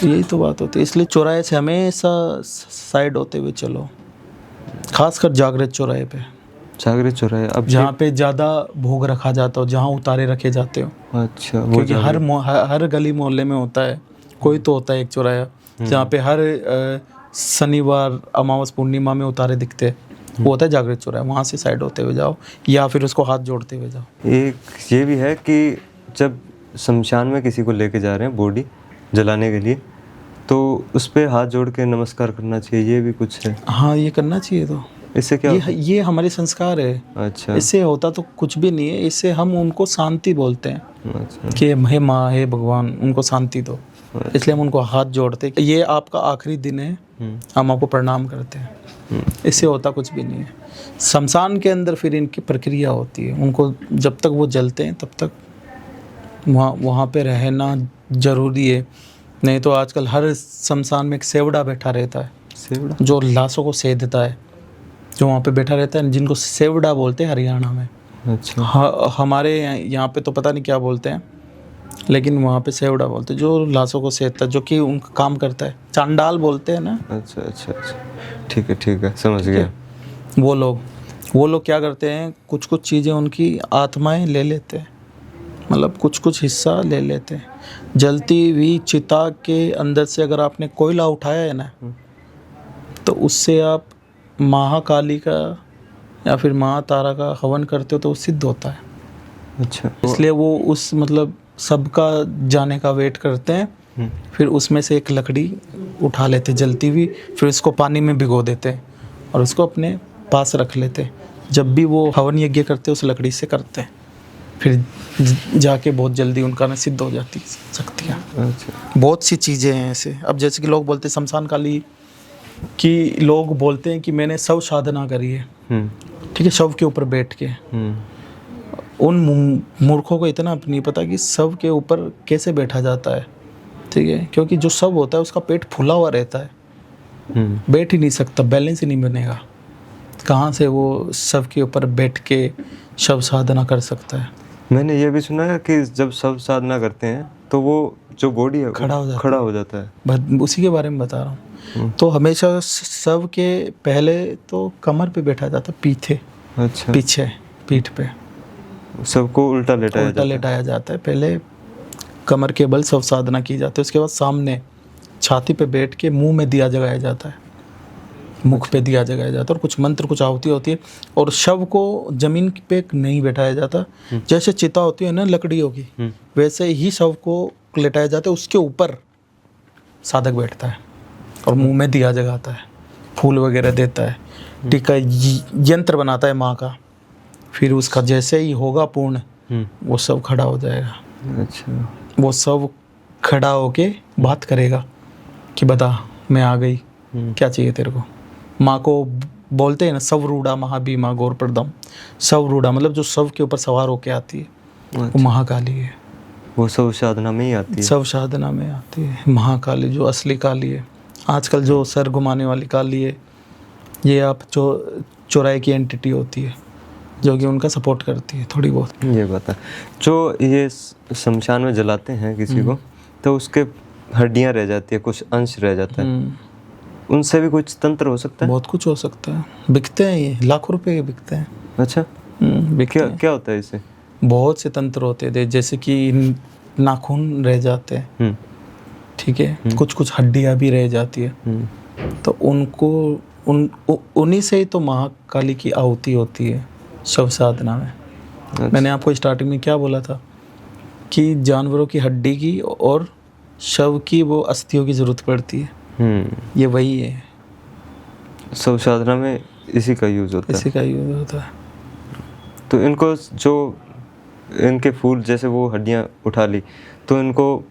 यही तो बात होती है। इसलिए चौराहे से हमेशा साइड होते हुए चलो, खासकर जागृत चौराहे पे। जागृत चौराहे अब जहाँ पे ज़्यादा भोग रखा जाता हो, जहाँ उतारे रखे जाते हो। अच्छा, वो क्योंकि हर गली मोहल्ले में होता है, कोई तो होता है एक चौराहा जहाँ पे हर शनिवार अमावस पूर्णिमा में उतारे दिखते हैं। वो होता है जागृत चौराहा। वहाँ से साइड होते हुए जाओ या फिर उसको हाथ जोड़ते हुए जाओ। एक ये भी है कि जब शमशान में किसी को लेके जा रहे हैं बॉडी जलाने के लिए, तो उस पे हाथ जोड़ के नमस्कार करना चाहिए, ये भी कुछ है? हाँ, ये करना चाहिए। तो इससे क्या ये हमारे संस्कार है। अच्छा, इससे होता तो कुछ भी नहीं है। इससे हम उनको शांति बोलते हैं अच्छा, कि हे माँ, हे भगवान, उनको शांति दो। इसलिए हम उनको हाथ जोड़ते हैं। ये आपका आखिरी दिन है, हम आपको प्रणाम करते हैं। इससे होता कुछ भी नहीं है। शमशान के अंदर फिर इनकी प्रक्रिया होती है। उनको जब तक वो जलते हैं तब तक वहाँ पे रहना ज़रूरी है। नहीं तो आजकल हर शमशान में एक सेवड़ा बैठा रहता है, सेवड़ा जो लाशों को सेधता है, जो वहाँ पे बैठा रहता है, जिनको सेवड़ा बोलते हैं हरियाणा में। अच्छा, हमारे यहाँ पे तो पता नहीं क्या बोलते हैं, लेकिन वहाँ पे सेवड़ा बोलते हैं, जो लाशों को सेधता है, जो कि उनका काम करता है। चांडाल बोलते हैं ना। अच्छा, अच्छा, अच्छा, ठीक है, समझ गया। वो लोग क्या करते हैं, कुछ कुछ चीज़ें उनकी आत्माएं ले लेते हैं, मतलब कुछ हिस्सा ले लेते हैं। जलती हुई चिता के अंदर से अगर आपने कोयला उठाया है ना, तो उससे आप महाकाली का या फिर महातारा का हवन करते हो तो वो सिद्ध होता है। अच्छा, इसलिए वो उस मतलब सबका जाने का वेट करते हैं। फिर उसमें से एक लकड़ी उठा लेते जलती हुई, फिर उसको पानी में भिगो देते हैं और उसको अपने पास रख लेते। जब भी वो हवन यज्ञ करते उस लकड़ी से करते हैं, फिर जाके बहुत जल्दी उनका ना सिद्ध हो जाती शक्तियाँ। अच्छा, बहुत सी चीज़ें हैं ऐसे। अब जैसे कि लोग बोलते हैं शमशान काली कि लोग बोलते हैं कि मैंने शव साधना करी है, ठीक है, शव के ऊपर बैठ के। उन मूर्खों को इतना नहीं पता कि शव के ऊपर कैसे बैठा जाता है, ठीक है, क्योंकि जो शव होता है उसका पेट फूला हुआ रहता है, बैठ ही नहीं सकता, बैलेंस ही नहीं बनेगा। कहाँ से वो शव के ऊपर बैठ के शव साधना कर सकता है? मैंने ये भी सुना है कि जब शव साधना करते हैं तो वो जो बॉडी है खड़ा हो जाता है। उसी के बारे में बता रहा हूँ। तो हमेशा शव के पहले तो कमर पे बैठा जाता, अच्छा, पीछे पीठ पे सबको उल्टा लेटाया जाता है। पहले कमर के बल शव साधना की जाती है। उसके बाद सामने छाती पे बैठ के मुंह में दिया जगाया जाता है, मुख पे दिया जगाया जाता है, और कुछ मंत्र कुछ आहुति होती है। और शव को जमीन पे नहीं बैठाया जाता। जैसे चिता होती है ना लकड़ियों की, वैसे ही शव को लेटाया जाता है। उसके ऊपर साधक बैठता है और मुंह में दिया जगाता है, फूल वगैरह देता है, टीका यंत्र बनाता है माँ का। फिर उसका जैसे ही होगा पूर्ण, वो सब खड़ा हो जाएगा। अच्छा, वो सब खड़ा होके बात करेगा कि बता, मैं आ गई, क्या चाहिए तेरे को। माँ को बोलते हैं ना सवरूढ़ा महाभीमा गौर प्रदम। सवरूढ़ा मतलब जो शव के ऊपर सवार होके आती है, वो महाकाली है। वो शव साधना में ही आती है। शव साधना में आती है महाकाली, जो असली काली है। आजकल जो सर घुमाने वाली काली है, ये आप चौराहे की एंटिटी होती है, जो कि उनका सपोर्ट करती है थोड़ी बहुत। ये बात है। जो ये शमशान में जलाते हैं किसी को, तो उसके हड्डियां रह जाती है, कुछ अंश रह जाता है, उनसे भी कुछ तंत्र हो सकता है? बहुत कुछ हो सकता है। बिकते हैं ये, लाखों रुपए के बिकते हैं। अच्छा, क्या होता है इससे? बहुत से तंत्र होते हैं, जैसे कि नाखून रह जाते हैं, ठीक है, कुछ हड्डियां भी रह जाती है, तो उनको उन्हीं से ही तो महाकाली की आहुति होती है शव साधना में। अच्छा। मैंने आपको स्टार्टिंग में क्या बोला था कि जानवरों की हड्डी की और शव की वो अस्थियों की जरूरत पड़ती है। ये वही है। शव साधना में इसी का यूज होता है। तो इनको जो इनके फूल जैसे वो हड्डियां उठा ली, तो इनको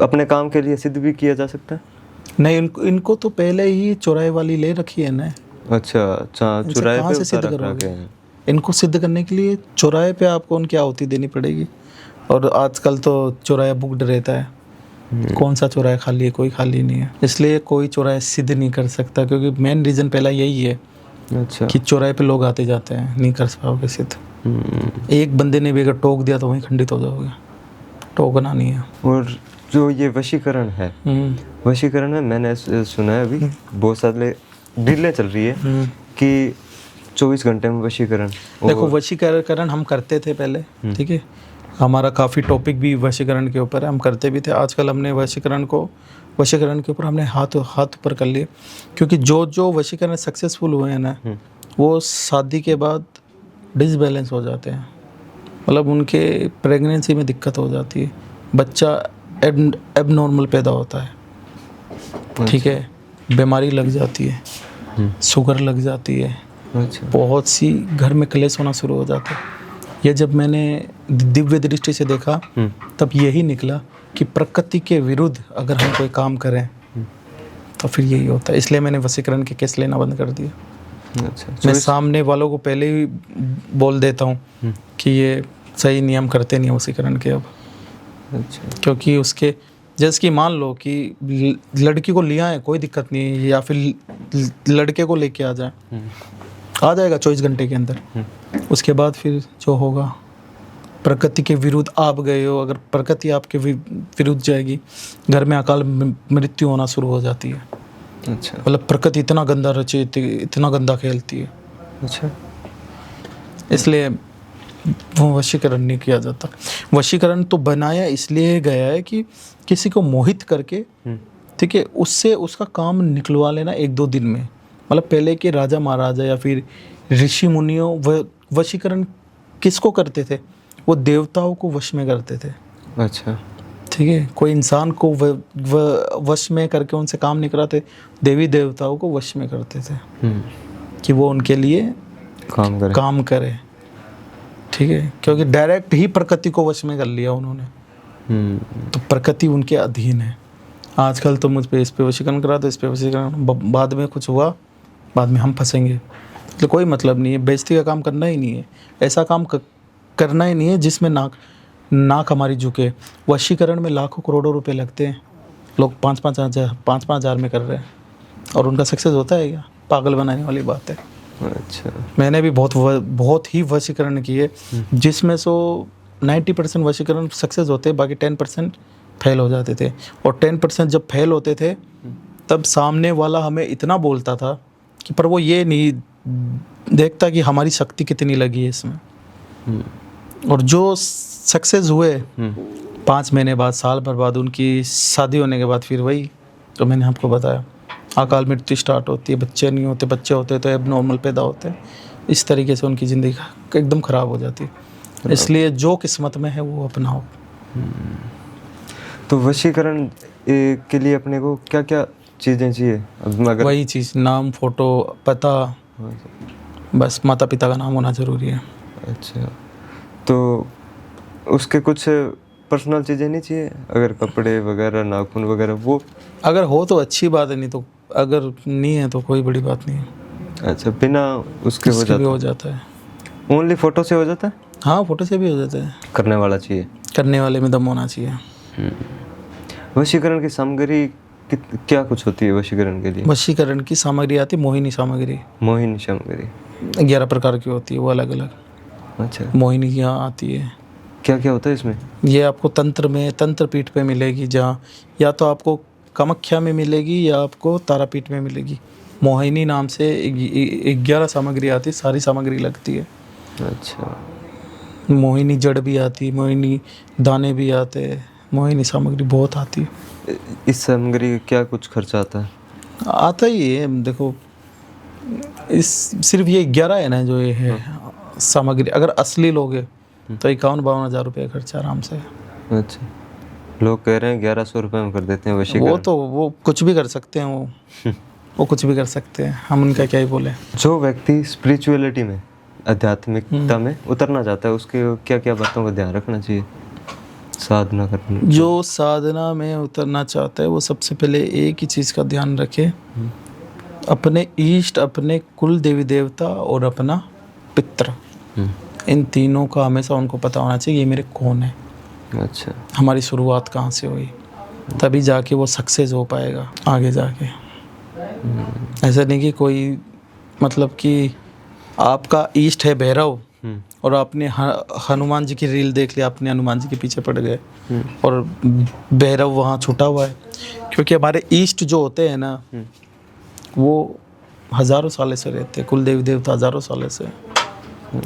अपने काम के लिए सिद्ध भी किया जा सकता है? नहीं, इनको तो पहले ही चौराहे वाली ले रखी है ना। अच्छा, चौराहे पे सिद्ध करोगे? इनको सिद्ध करने के लिए चौराहे पे आपको उनकी आहुति देनी पड़ेगी। और आजकल तो चौराहा बुक्ड रहता है, कौन सा चौराहा खाली है? कोई खाली नहीं है। इसलिए कोई चौराहा सिद्ध नहीं कर सकता, क्योंकि मेन रीज़न पहला यही है अच्छा। कि चौराहे पे लोग आते जाते हैं, नहीं कर पाओगे सिद्ध। एक बंदे ने भी अगर टोक दिया तो वहीं खंडित हो जाओगे, टोकना नहीं है। और जो ये वशीकरण है, वशीकरण में मैंने सुना है अभी बहुत सारे ड्रिलें चल रही है कि 24 घंटे में वशीकरण। देखो, वशीकरण हम करते थे पहले, ठीक है, हमारा काफ़ी टॉपिक भी वशीकरण के ऊपर है, हम करते भी थे। आजकल हमने वशीकरण के ऊपर हमने हाथ ऊपर कर लिए, क्योंकि जो वशीकरण सक्सेसफुल हुए हैं ना, वो शादी के बाद डिसबैलेंस हो जाते हैं, मतलब उनके प्रेगनेंसी में दिक्कत हो जाती है, बच्चा एबनॉर्मल पैदा होता है, ठीक है, बीमारी लग जाती है, शुगर लग जाती है, अच्छा। बहुत सी घर में क्लेश होना शुरू हो जाता है। ये जब मैंने दिव्य दृष्टि से देखा तब यही निकला कि प्रकृति के विरुद्ध अगर हम कोई काम करें तो फिर यही होता है। इसलिए मैंने वशीकरण के केस लेना बंद कर दिया। अच्छा। मैं सामने वालों को पहले ही बोल देता हूँ कि ये सही नियम करते नहीं वशीकरण के अब। अच्छा। क्योंकि उसके जैसे कि मान लो कि लड़की को लिया है, कोई दिक्कत नहीं है, या फिर लड़के को लेके आ जाए, आ जाएगा 24 घंटे के अंदर। उसके बाद फिर जो होगा, प्रकृति के विरुद्ध आप गए हो, अगर प्रकृति आपके विरुद्ध जाएगी, घर में अकाल मृत्यु होना शुरू हो जाती है। अच्छा। मतलब प्रकृति इतना गंदा इतना गंदा खेलती है। अच्छा। इसलिए वो वशीकरण नहीं किया जाता। वशीकरण तो बनाया इसलिए गया है कि किसी को मोहित करके, ठीक है, उससे उसका काम निकलवा लेना 1-2 दिन में। मतलब पहले के राजा महाराजा या फिर ऋषि मुनियों वशीकरण किसको करते थे? वो देवताओं को वश में करते थे। अच्छा। ठीक है, कोई इंसान को वश में करके उनसे काम नहीं कराते, देवी देवताओं को वश में करते थे कि वो उनके लिए काम करे। ठीक है, क्योंकि डायरेक्ट ही प्रकृति को वश में कर लिया उन्होंने, तो प्रकृति उनके अधीन है। आजकल तो मुझ पे इस पे वशीकरण करा दो, इस पे वशीकरण, बाद में कुछ हुआ, बाद में हम फंसेंगे। तो कोई मतलब नहीं है, बेइज्जती का काम करना ही नहीं है, ऐसा काम करना ही नहीं है जिसमें नाक हमारी झुके। वशीकरण में लाखों करोड़ों रुपए लगते हैं, लोग 5-5 हज़ार में कर रहे हैं, और उनका सक्सेस होता है क्या? पागल बनाने वाली बात है। अच्छा। मैंने भी बहुत ही वशीकरण किए, जिसमें सो 90% वशीकरण सक्सेस होते, बाकी 10% फेल हो जाते थे। और 10% जब फेल होते थे तब सामने वाला हमें इतना बोलता था कि पर वो ये नहीं देखता कि हमारी शक्ति कितनी लगी है इसमें। और जो सक्सेस हुए 5 महीने बाद, साल भर बाद, उनकी शादी होने के बाद फिर वही तो मैंने आपको बताया, अकाल मृत्यु स्टार्ट होती है, बच्चे नहीं होते, बच्चे होते तो एबनॉर्मल पैदा होते हैं। इस तरीके से उनकी ज़िंदगी एकदम ख़राब हो जाती है। इसलिए जो किस्मत में है वो अपनाओ। तो वशीकरण के लिए अपने को क्या क्या चीज़ें चाहिए? अगर वही चीज़, नाम, फ़ोटो, पता, बस माता पिता का नाम होना ज़रूरी है। अच्छा। तो उसके कुछ पर्सनल चीज़ें नहीं चाहिए? अगर कपड़े वगैरह, नाखून वगैरह, वो अगर हो तो अच्छी बात है, नहीं तो अगर नहीं है तो कोई बड़ी बात नहीं है। अच्छा, बिना उसके हो जाता है। ओनली फ़ोटो से हो जाता है? हाँ, फ़ोटो से भी हो जाता है। करने वाला चाहिए, करने वाले में दम होना चाहिए। वशीकरण की सामग्री क्या कुछ होती है वशीकरण के लिए? वशीकरण की सामग्री आती है मोहिनी सामग्री। 11 प्रकार की होती है, वो अलग अलग। अच्छा। मोहिनी यहाँ आती है। क्या क्या होता है इसमें? ये आपको तंत्र पीठ पे मिलेगी, जहाँ या तो आपको कामाख्या में मिलेगी या आपको तारापीठ में मिलेगी। मोहिनी नाम से 11 सामग्री आती है, सारी सामग्री लगती है। अच्छा। मोहिनी जड़ भी आती है, मोहिनी दाने भी आते हैं, मोहिनी सामग्री बहुत आती है। इस सामग्री का क्या कुछ खर्चा आता है? आता ही है, देखो इस सिर्फ ये 11 है ना जो ये है सामग्री। अगर असली लोगे तो 51-52 हज़ार रुपये खर्चा आराम से। अच्छा। लोग कह रहे हैं 1100 रुपये में कर देते हैं वशीकरण। वो कुछ भी कर सकते हैं, वो कुछ भी कर सकते हैं, हम उनका क्या ही बोले। जो व्यक्ति स्पिरिचुअलिटी में, आध्यात्मिकता में उतरना चाहता है, उसके क्या क्या बातों का ध्यान रखना चाहिए साधना करने? जो साधना में उतरना चाहता है वो सबसे पहले एक ही चीज़ का ध्यान रखे, अपने इष्ट, अपने कुल देवी देवता और अपना पितृ, इन तीनों का हमेशा उनको पता होना चाहिए ये मेरे कौन है। अच्छा। हमारी शुरुआत कहाँ से हुई। तभी जाके वो सक्सेस हो पाएगा आगे जाके। ऐसा नहीं कि कोई मतलब कि आपका ईष्ट है भैरव और आपने हनुमान जी की रील देख ली, आपने हनुमान जी के पीछे पड़ गए और भैरव वहाँ छुटा हुआ है। क्योंकि हमारे ईष्ट जो होते हैं ना वो हज़ारों सालों से रहते हैं, कुल देवी देवता हज़ारों सालों से।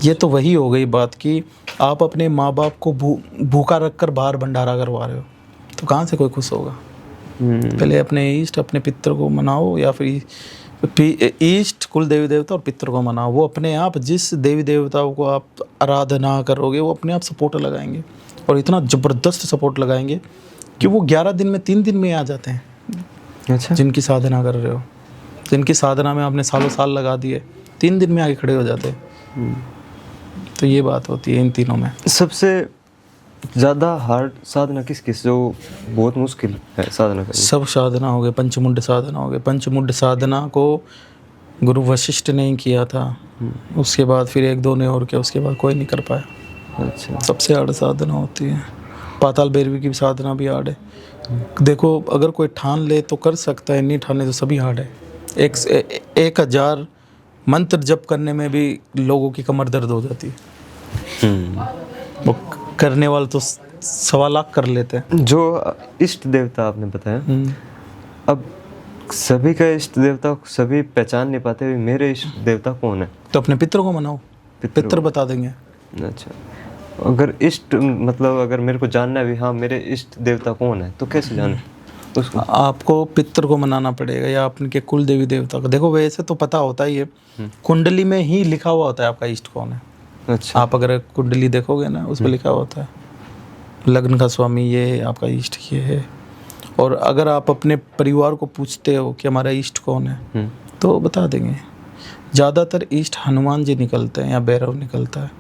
ये तो वही हो गई बात कि आप अपने माँ बाप को भूखा रख कर बाहर भंडारा करवा रहे हो, तो कहाँ से कोई खुश होगा। पहले अपने ईष्ट अपने पितर को मनाओ, या फिर ईष्ट कुल देवी देवता और पितर को मनाओ। वो अपने आप जिस देवी देवताओं को आप आराधना करोगे वो अपने आप सपोर्ट लगाएंगे, और इतना ज़बरदस्त सपोर्ट लगाएंगे कि वो 11 दिन में 3 दिन में आ जाते हैं। अच्छा। जिनकी साधना कर रहे हो, जिनकी साधना में आपने सालों साल लगा दिए, 3 दिन में आगे खड़े हो जाते हैं। तो ये बात होती है इन तीनों में। सबसे ज़्यादा हार्ड साधना किस जो बहुत मुश्किल है साधना करना? सब साधना हो गए, पंचमुंड साधना हो गए। पंचमुंड साधना को गुरु वशिष्ठ ने ही किया था, उसके बाद फिर 1-2 ने और किया, उसके बाद कोई नहीं कर पाया। अच्छा। सबसे हार्ड साधना होती है। पाताल भैरवी की साधना भी हार्ड है। देखो अगर कोई ठान ले तो कर सकता है, नहीं ठाने तो सभी हार्ड है। 1000 मंत्र जप करने में भी लोगों की कमर दर्द हो जाती है। वो करने वाले तो 1.25 लाख कर लेते हैं। जो इष्ट देवता आपने बताया, अब सभी का इष्ट देवता सभी पहचान नहीं पाते, मेरे इष्ट देवता कौन है? तो अपने पितर को मनाओ, पितर बता देंगे। अच्छा, अगर इष्ट मतलब अगर मेरे को जानना है भी हाँ मेरे इष्ट देवता कौन है, तो कैसे जाने उसको? आपको पितर को मनाना पड़ेगा या आपके कुल देवी देवता को। देखो वैसे तो पता होता ही है, कुंडली में ही लिखा हुआ होता है आपका इष्ट कौन है। अच्छा। आप अगर कुंडली देखोगे ना उसमें लिखा होता है लग्न का स्वामी ये है, आपका इष्ट ये है। और अगर आप अपने परिवार को पूछते हो कि हमारा इष्ट कौन है तो बता देंगे। ज़्यादातर इष्ट हनुमान जी निकलते हैं या भैरव निकलता है।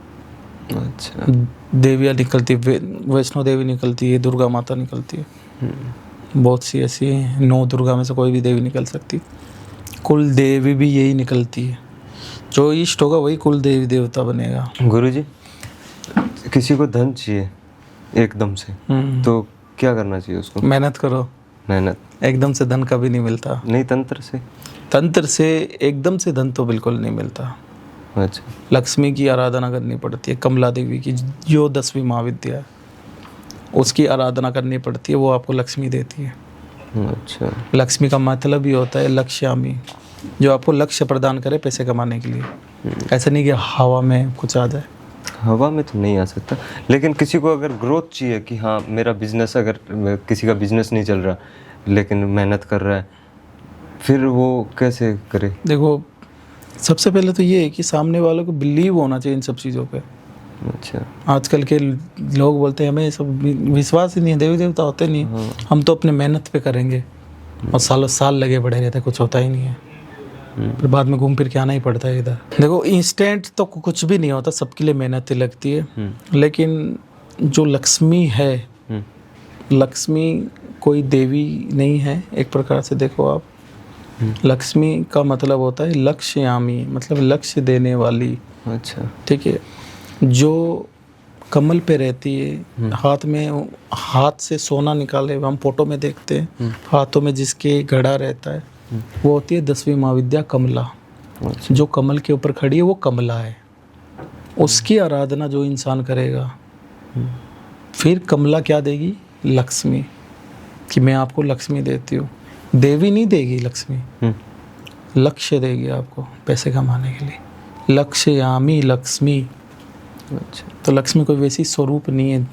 अच्छा। देवियाँ निकलती, वैष्णो देवी निकलती है, दुर्गा माता निकलती है, बहुत सी ऐसी हैं। 9 दुर्गा में से कोई भी देवी निकल सकती। कुल देवी भी यही निकलती है, जो इष्ट होगा वही कुल देवी देवता बनेगा। गुरुजी, किसी को धन चाहिए एकदम से तो क्या करना चाहिए उसको? मेहनत करो। मेहनत एकदम से धन कभी नहीं मिलता। नहीं, तंत्र से? तंत्र से एकदम से धन तो बिल्कुल नहीं मिलता। अच्छा। लक्ष्मी की आराधना करनी पड़ती है, कमला देवी की जो 10वीं महाविद्या है उसकी आराधना करनी पड़ती है, वो आपको लक्ष्मी देती है। अच्छा। लक्ष्मी का मतलब ही होता है लक्ष्यामी, जो आपको लक्ष्य प्रदान करे पैसे कमाने के लिए। ऐसा नहीं कि हवा में कुछ आ जाए। हवा में तो नहीं आ सकता, लेकिन किसी को अगर ग्रोथ चाहिए कि हाँ मेरा बिजनेस, अगर किसी का बिजनेस नहीं चल रहा लेकिन मेहनत कर रहा है, फिर वो कैसे करे? देखो सबसे पहले तो ये है कि सामने वालों को बिलीव होना चाहिए इन सब चीज़ों पे। अच्छा। आजकल के लोग बोलते हैं हमें सब विश्वास ही नहीं है, देवी देवता होते नहीं है। हम तो अपने मेहनत पे करेंगे और सालों साल लगे पड़े रहते हैं, कुछ होता ही नहीं है। फिर बाद में घूम फिर के आना ही पड़ता है इधर। देखो इंस्टेंट तो कुछ भी नहीं होता, सबके लिए मेहनत ही लगती है। लेकिन जो लक्ष्मी है, लक्ष्मी कोई देवी नहीं है एक प्रकार से। देखो आप, लक्ष्मी का मतलब होता है लक्ष्यामी, मतलब लक्ष्य देने वाली। अच्छा। ठीक है, जो कमल पे रहती है, हाथ में, हाथ से सोना निकाले हम फोटो में देखते हैं, हाथों में जिसके घड़ा रहता है वो होती है 10वीं महाविद्या कमला। अच्छा। जो कमल के ऊपर खड़ी है वो कमला है। उसकी आराधना जो इंसान करेगा, फिर कमला क्या देगी? लक्ष्मी, कि मैं आपको लक्ष्मी देती हूँ। देवी नहीं देगी लक्ष्मी, लक्ष्य देगी आपको पैसे कमाने के लिए। लक्ष्यामी लक्ष्मी। अच्छा। तो लक्ष्मी कोई वैसी स्वरूप नहीं है।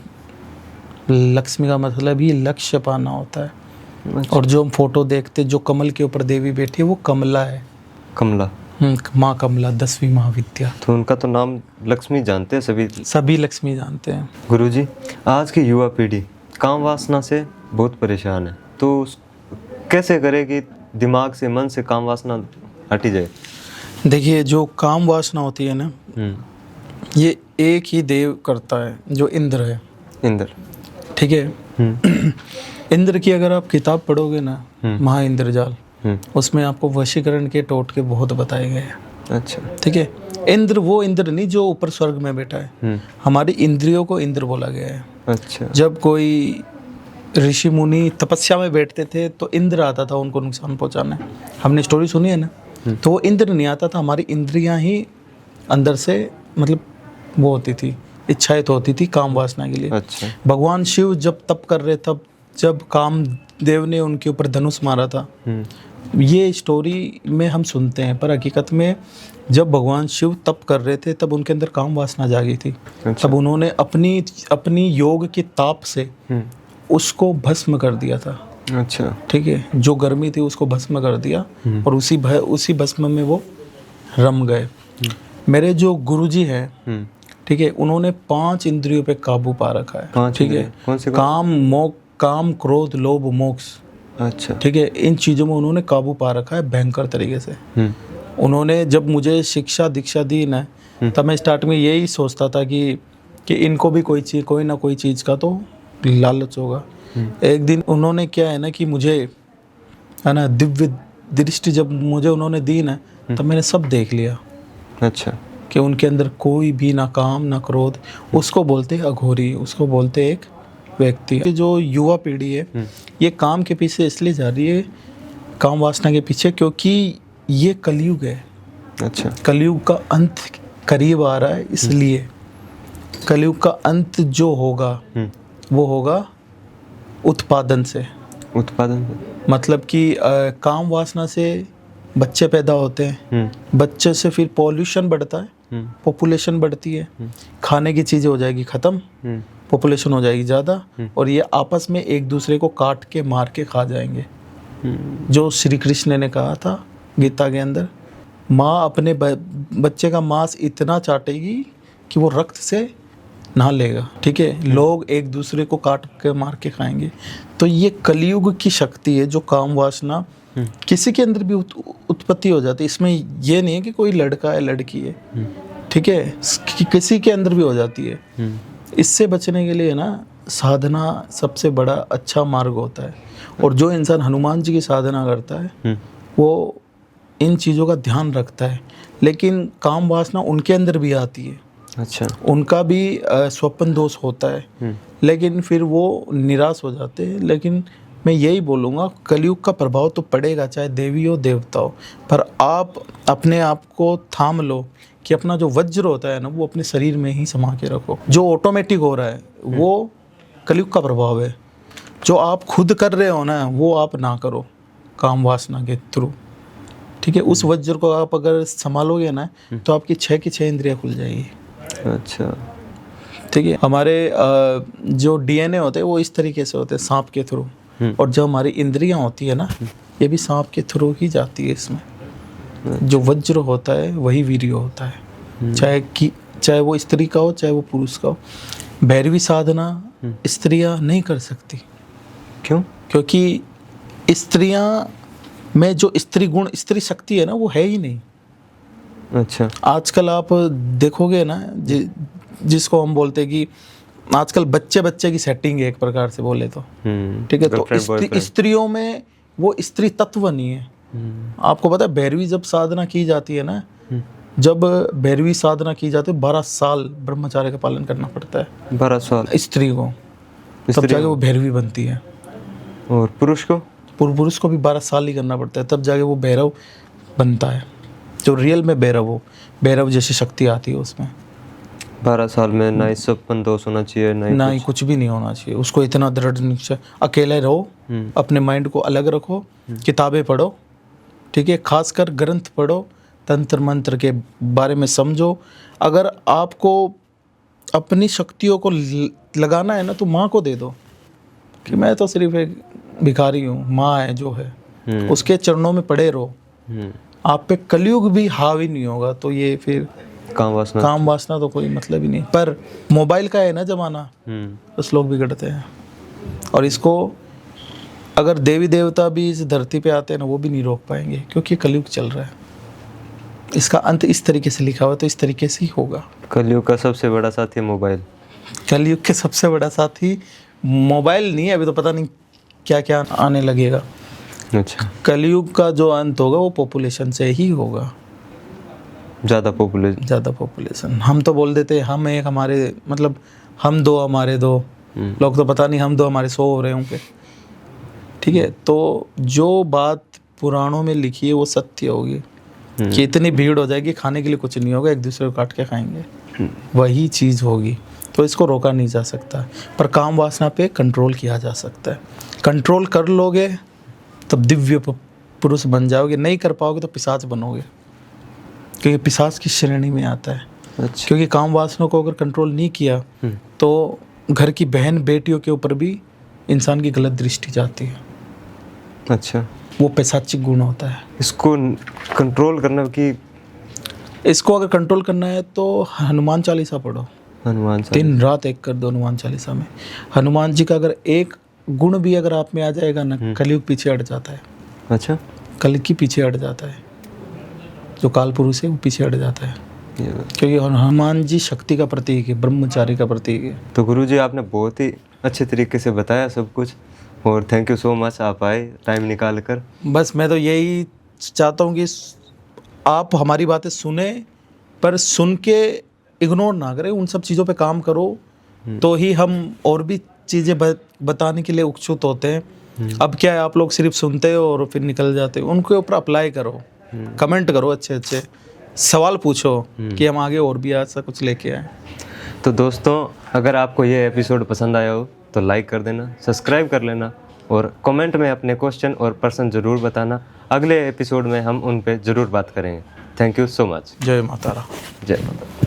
लक्ष्मी का मतलब ही लक्ष्य पाना होता है। अच्छा। और जो हम फोटो देखते, जो कमल के ऊपर देवी बैठी है वो कमला है। कमला। माँ कमला 10वीं महाविद्या। तो उनका तो नाम लक्ष्मी जानते हैं सभी लक्ष्मी जानते हैं। गुरुजी, आज की युवा पीढ़ी काम वासना से बहुत परेशान है, तो कैसे करे कि दिमाग से, मन से काम वासना हटी जाए? देखिए जो काम वासना होती है ना, ये एक ही देव करता है जो इंद्र है। इंद्र। ठीक है। इंद्र की अगर आप किताब पढ़ोगे ना, महा इंद्रजाल, उसमें आपको वशीकरण के टोटके बहुत बताए गए हैं। अच्छा। ठीक है। इंद्र वो इंद्र नहीं जो ऊपर स्वर्ग में बैठा है, हमारी इंद्रियों को इंद्र बोला गया है। अच्छा। जब कोई ऋषि मुनि तपस्या में बैठते थे तो इंद्र आता था उनको नुकसान पहुंचाने। हमने स्टोरी सुनी है ना। तो वो इंद्र नहीं आता था, हमारी इंद्रियां ही अंदर से मतलब वो होती थी, इच्छाएं तो होती थी काम वासना के लिए। अच्छा। भगवान शिव जब तप कर रहे तब जब कामदेव ने उनके ऊपर धनुष मारा था, ये स्टोरी में हम सुनते हैं, पर हकीकत में जब भगवान शिव तप कर रहे थे तब उनके अंदर काम वासना जागी थी। अच्छा। तब उन्होंने अपनी योग के ताप से उसको भस्म कर दिया था। अच्छा। ठीक है, जो गर्मी थी उसको भस्म कर दिया और उसी भस्म में वो रम गए। मेरे जो गुरुजी हैं, ठीक है, उन्होंने 5 इंद्रियों पे काबू पा रखा है। 5 ठीक है, कौन से? काम क्रोध लोभ मोक्ष। अच्छा। ठीक है, इन चीज़ों में उन्होंने काबू पा रखा है भयंकर तरीके से। उन्होंने जब मुझे शिक्षा दीक्षा दी ना, तब मैं स्टार्ट में यही सोचता था कि इनको भी कोई ना कोई चीज़ का तो लालच होगा। एक दिन उन्होंने क्या है ना कि मुझे है ना दिव्य दृष्टि जब मुझे उन्होंने दी ना, तब मैंने सब देख लिया। अच्छा। कि उनके अंदर कोई भी ना काम ना क्रोध, उसको बोलते अघोरी, उसको बोलते एक व्यक्ति। जो युवा पीढ़ी है ये काम के पीछे इसलिए जा रही है, काम वासना के पीछे, क्योंकि ये कलयुग है। अच्छा। कलयुग का अंत करीब आ रहा है, इसलिए कलयुग का अंत जो होगा वो होगा उत्पादन से। उत्पादन मतलब कि काम वासना से बच्चे पैदा होते हैं, बच्चे से फिर पॉल्यूशन बढ़ता है, पॉपुलेशन बढ़ती है, खाने की चीज़ें हो जाएगी ख़त्म, पॉपुलेशन हो जाएगी ज़्यादा, और ये आपस में एक दूसरे को काट के मार के खा जाएंगे। जो श्री कृष्ण ने कहा था गीता के अंदर, माँ अपने बच्चे का मांस इतना चाटेगी कि वो रक्त से नहा लेगा। ठीक है, लोग एक दूसरे को काट के मार के खाएंगे। तो ये कलयुग की शक्ति है, जो काम वासना किसी के अंदर भी उत्पत्ति हो जाती है। इसमें ये नहीं है कि कोई लड़का है लड़की है, ठीक है, किसी के अंदर भी हो जाती है। इससे बचने के लिए ना साधना सबसे बड़ा अच्छा मार्ग होता है। और जो इंसान हनुमान जी की साधना करता है वो इन चीज़ों का ध्यान रखता है, लेकिन काम वासना उनके अंदर भी आती है। अच्छा। उनका भी स्वप्न दोष होता है, लेकिन फिर वो निराश हो जाते हैं। लेकिन मैं यही बोलूँगा, कलयुग का प्रभाव तो पड़ेगा, चाहे देवी हो देवता हो, पर आप अपने आप को थाम लो कि अपना जो वज्र होता है ना वो अपने शरीर में ही समा के रखो। जो ऑटोमेटिक हो रहा है वो कलयुग का प्रभाव है। जो आप खुद कर रहे हो ना वो आप ना करो काम वासना के थ्रू। ठीक है, उस वज्र को आप अगर संभालोगे ना तो आपकी 6 की 6 इंद्रियां खुल जाएगी। अच्छा। ठीक है, हमारे जो डीएनए होते हैं वो इस तरीके से होते हैं, सांप के थ्रू। और जो हमारी इंद्रियां होती है ना ये भी सांप के थ्रू ही जाती है। इसमें जो वज्र होता है वही वीर्य होता है, चाहे वो स्त्री का हो चाहे वो पुरुष का हो। भैरवी साधना स्त्रियां नहीं कर सकती। क्यों? क्योंकि स्त्रियां में जो स्त्री गुण स्त्री शक्ति है ना वो है ही नहीं। अच्छा। आजकल आप देखोगे ना जिसको हम बोलते हैं कि आजकल बच्चे की सेटिंग है एक प्रकार से बोले तो। ठीक है, तो स्त्रियों में वो स्त्री तत्व नहीं है। आपको पता है भैरवी जब साधना की जाती है ना, जब भैरवी साधना की जाती है 12 साल ब्रह्मचार्य का पालन करना पड़ता है। 12 साल स्त्री को, तब जाके वो भैरवी बनती है। और पुरुष को? पुरुष को भी 12 साल ही करना पड़ता है, तब जाके वो भैरव बनता है, जो रियल में भैरव हो, भैरव जैसी शक्ति आती है उसमें। 12 साल में ना ही स्वप्न दोष होना चाहिए, ना ही कुछ भी नहीं होना चाहिए। उसको इतना दृढ़ निश्चय, अकेले रहो, अपने माइंड को अलग रखो, किताबें पढ़ो, ठीक है, खासकर ग्रंथ पढ़ो, तंत्र मंत्र के बारे में समझो। अगर आपको अपनी शक्तियों को लगाना है ना तो माँ को दे दो कि मैं तो सिर्फ एक भिखारी हूँ, माँ है जो है, उसके चरणों में पड़े रहो। आप पे कलयुग भी हावी नहीं होगा। तो ये फिर काम वासना तो कोई मतलब ही नहीं। पर मोबाइल का है ना जमाना, उस लोग बिगड़ते हैं। और इसको अगर देवी देवता भी इस धरती पे आते हैं ना वो भी नहीं रोक पाएंगे, क्योंकि कलयुग चल रहा है। इसका अंत इस तरीके से लिखा हुआ, तो इस तरीके से ही होगा। कलयुग का सबसे बड़ा साथी मोबाइल। कलयुग के सबसे बड़ा साथी मोबाइल नहीं है, अभी तो पता नहीं क्या क्या आने लगेगा। अच्छा। कलयुग का जो अंत होगा वो पॉपुलेशन से ही होगा। ज़्यादा पॉपुलेशन। हम तो बोल देते हम एक हमारे, मतलब हम दो हमारे दो, लोग तो पता नहीं, हम तो हमारे 100 हो रहे होंगे, ठीक है। तो जो बात पुराणों में लिखी है वो सत्य होगी कि इतनी भीड़ हो जाएगी, खाने के लिए कुछ नहीं होगा, एक दूसरे को काट के खाएंगे, वही चीज़ होगी। तो इसको रोका नहीं जा सकता, पर काम वासना पे कंट्रोल किया जा सकता है। कंट्रोल कर लोगे तब दिव्य पुरुष बन जाओगे, नहीं कर पाओगे तो पिशाच बनोगे, क्योंकि पिशाच की श्रेणी में आता है। अच्छा। क्योंकि काम वासना को अगर कंट्रोल नहीं किया तो घर की बहन बेटियों के ऊपर भी इंसान की गलत दृष्टि जाती है। अच्छा, वो पैशाचिक गुण होता है। इसको कंट्रोल करना की, इसको अगर कंट्रोल करना है तो हनुमान चालीसा पढ़ो, हनुमान दिन रात एक कर दो हनुमान चालीसा में। हनुमान जी का अगर एक गुण भी अगर आप में आ जाएगा ना, कलयुग पीछे हट जाता है। अच्छा, कल की पीछे हट जाता है, जो काल पुरुष है वो पीछे हट जाता है, क्योंकि हनुमान जी शक्ति का प्रतीक है, ब्रह्मचारी का प्रतीक है। तो गुरुजी आपने बहुत ही अच्छे तरीके से बताया सब कुछ, और थैंक यू सो मच, आप आए टाइम निकाल कर। बस मैं तो यही चाहता हूँ कि आप हमारी बातें सुने, पर सुन के इग्नोर ना करें, उन सब चीज़ों पे काम करो, तो ही हम और भी चीज़ें बताने के लिए उत्सुक होते हैं। अब क्या है, आप लोग सिर्फ सुनते हो और फिर निकल जाते हो, उनके ऊपर अप्लाई करो, कमेंट करो, अच्छे अच्छे सवाल पूछो कि हम आगे और भी ऐसा कुछ लेके आए। तो दोस्तों, अगर आपको ये एपिसोड पसंद आया हो तो लाइक कर देना, सब्सक्राइब कर लेना, और कमेंट में अपने क्वेश्चन और प्रश्न ज़रूर बताना। अगले एपिसोड में हम उन पे ज़रूर बात करेंगे। Thank you so much. जय माता रा। जय माता।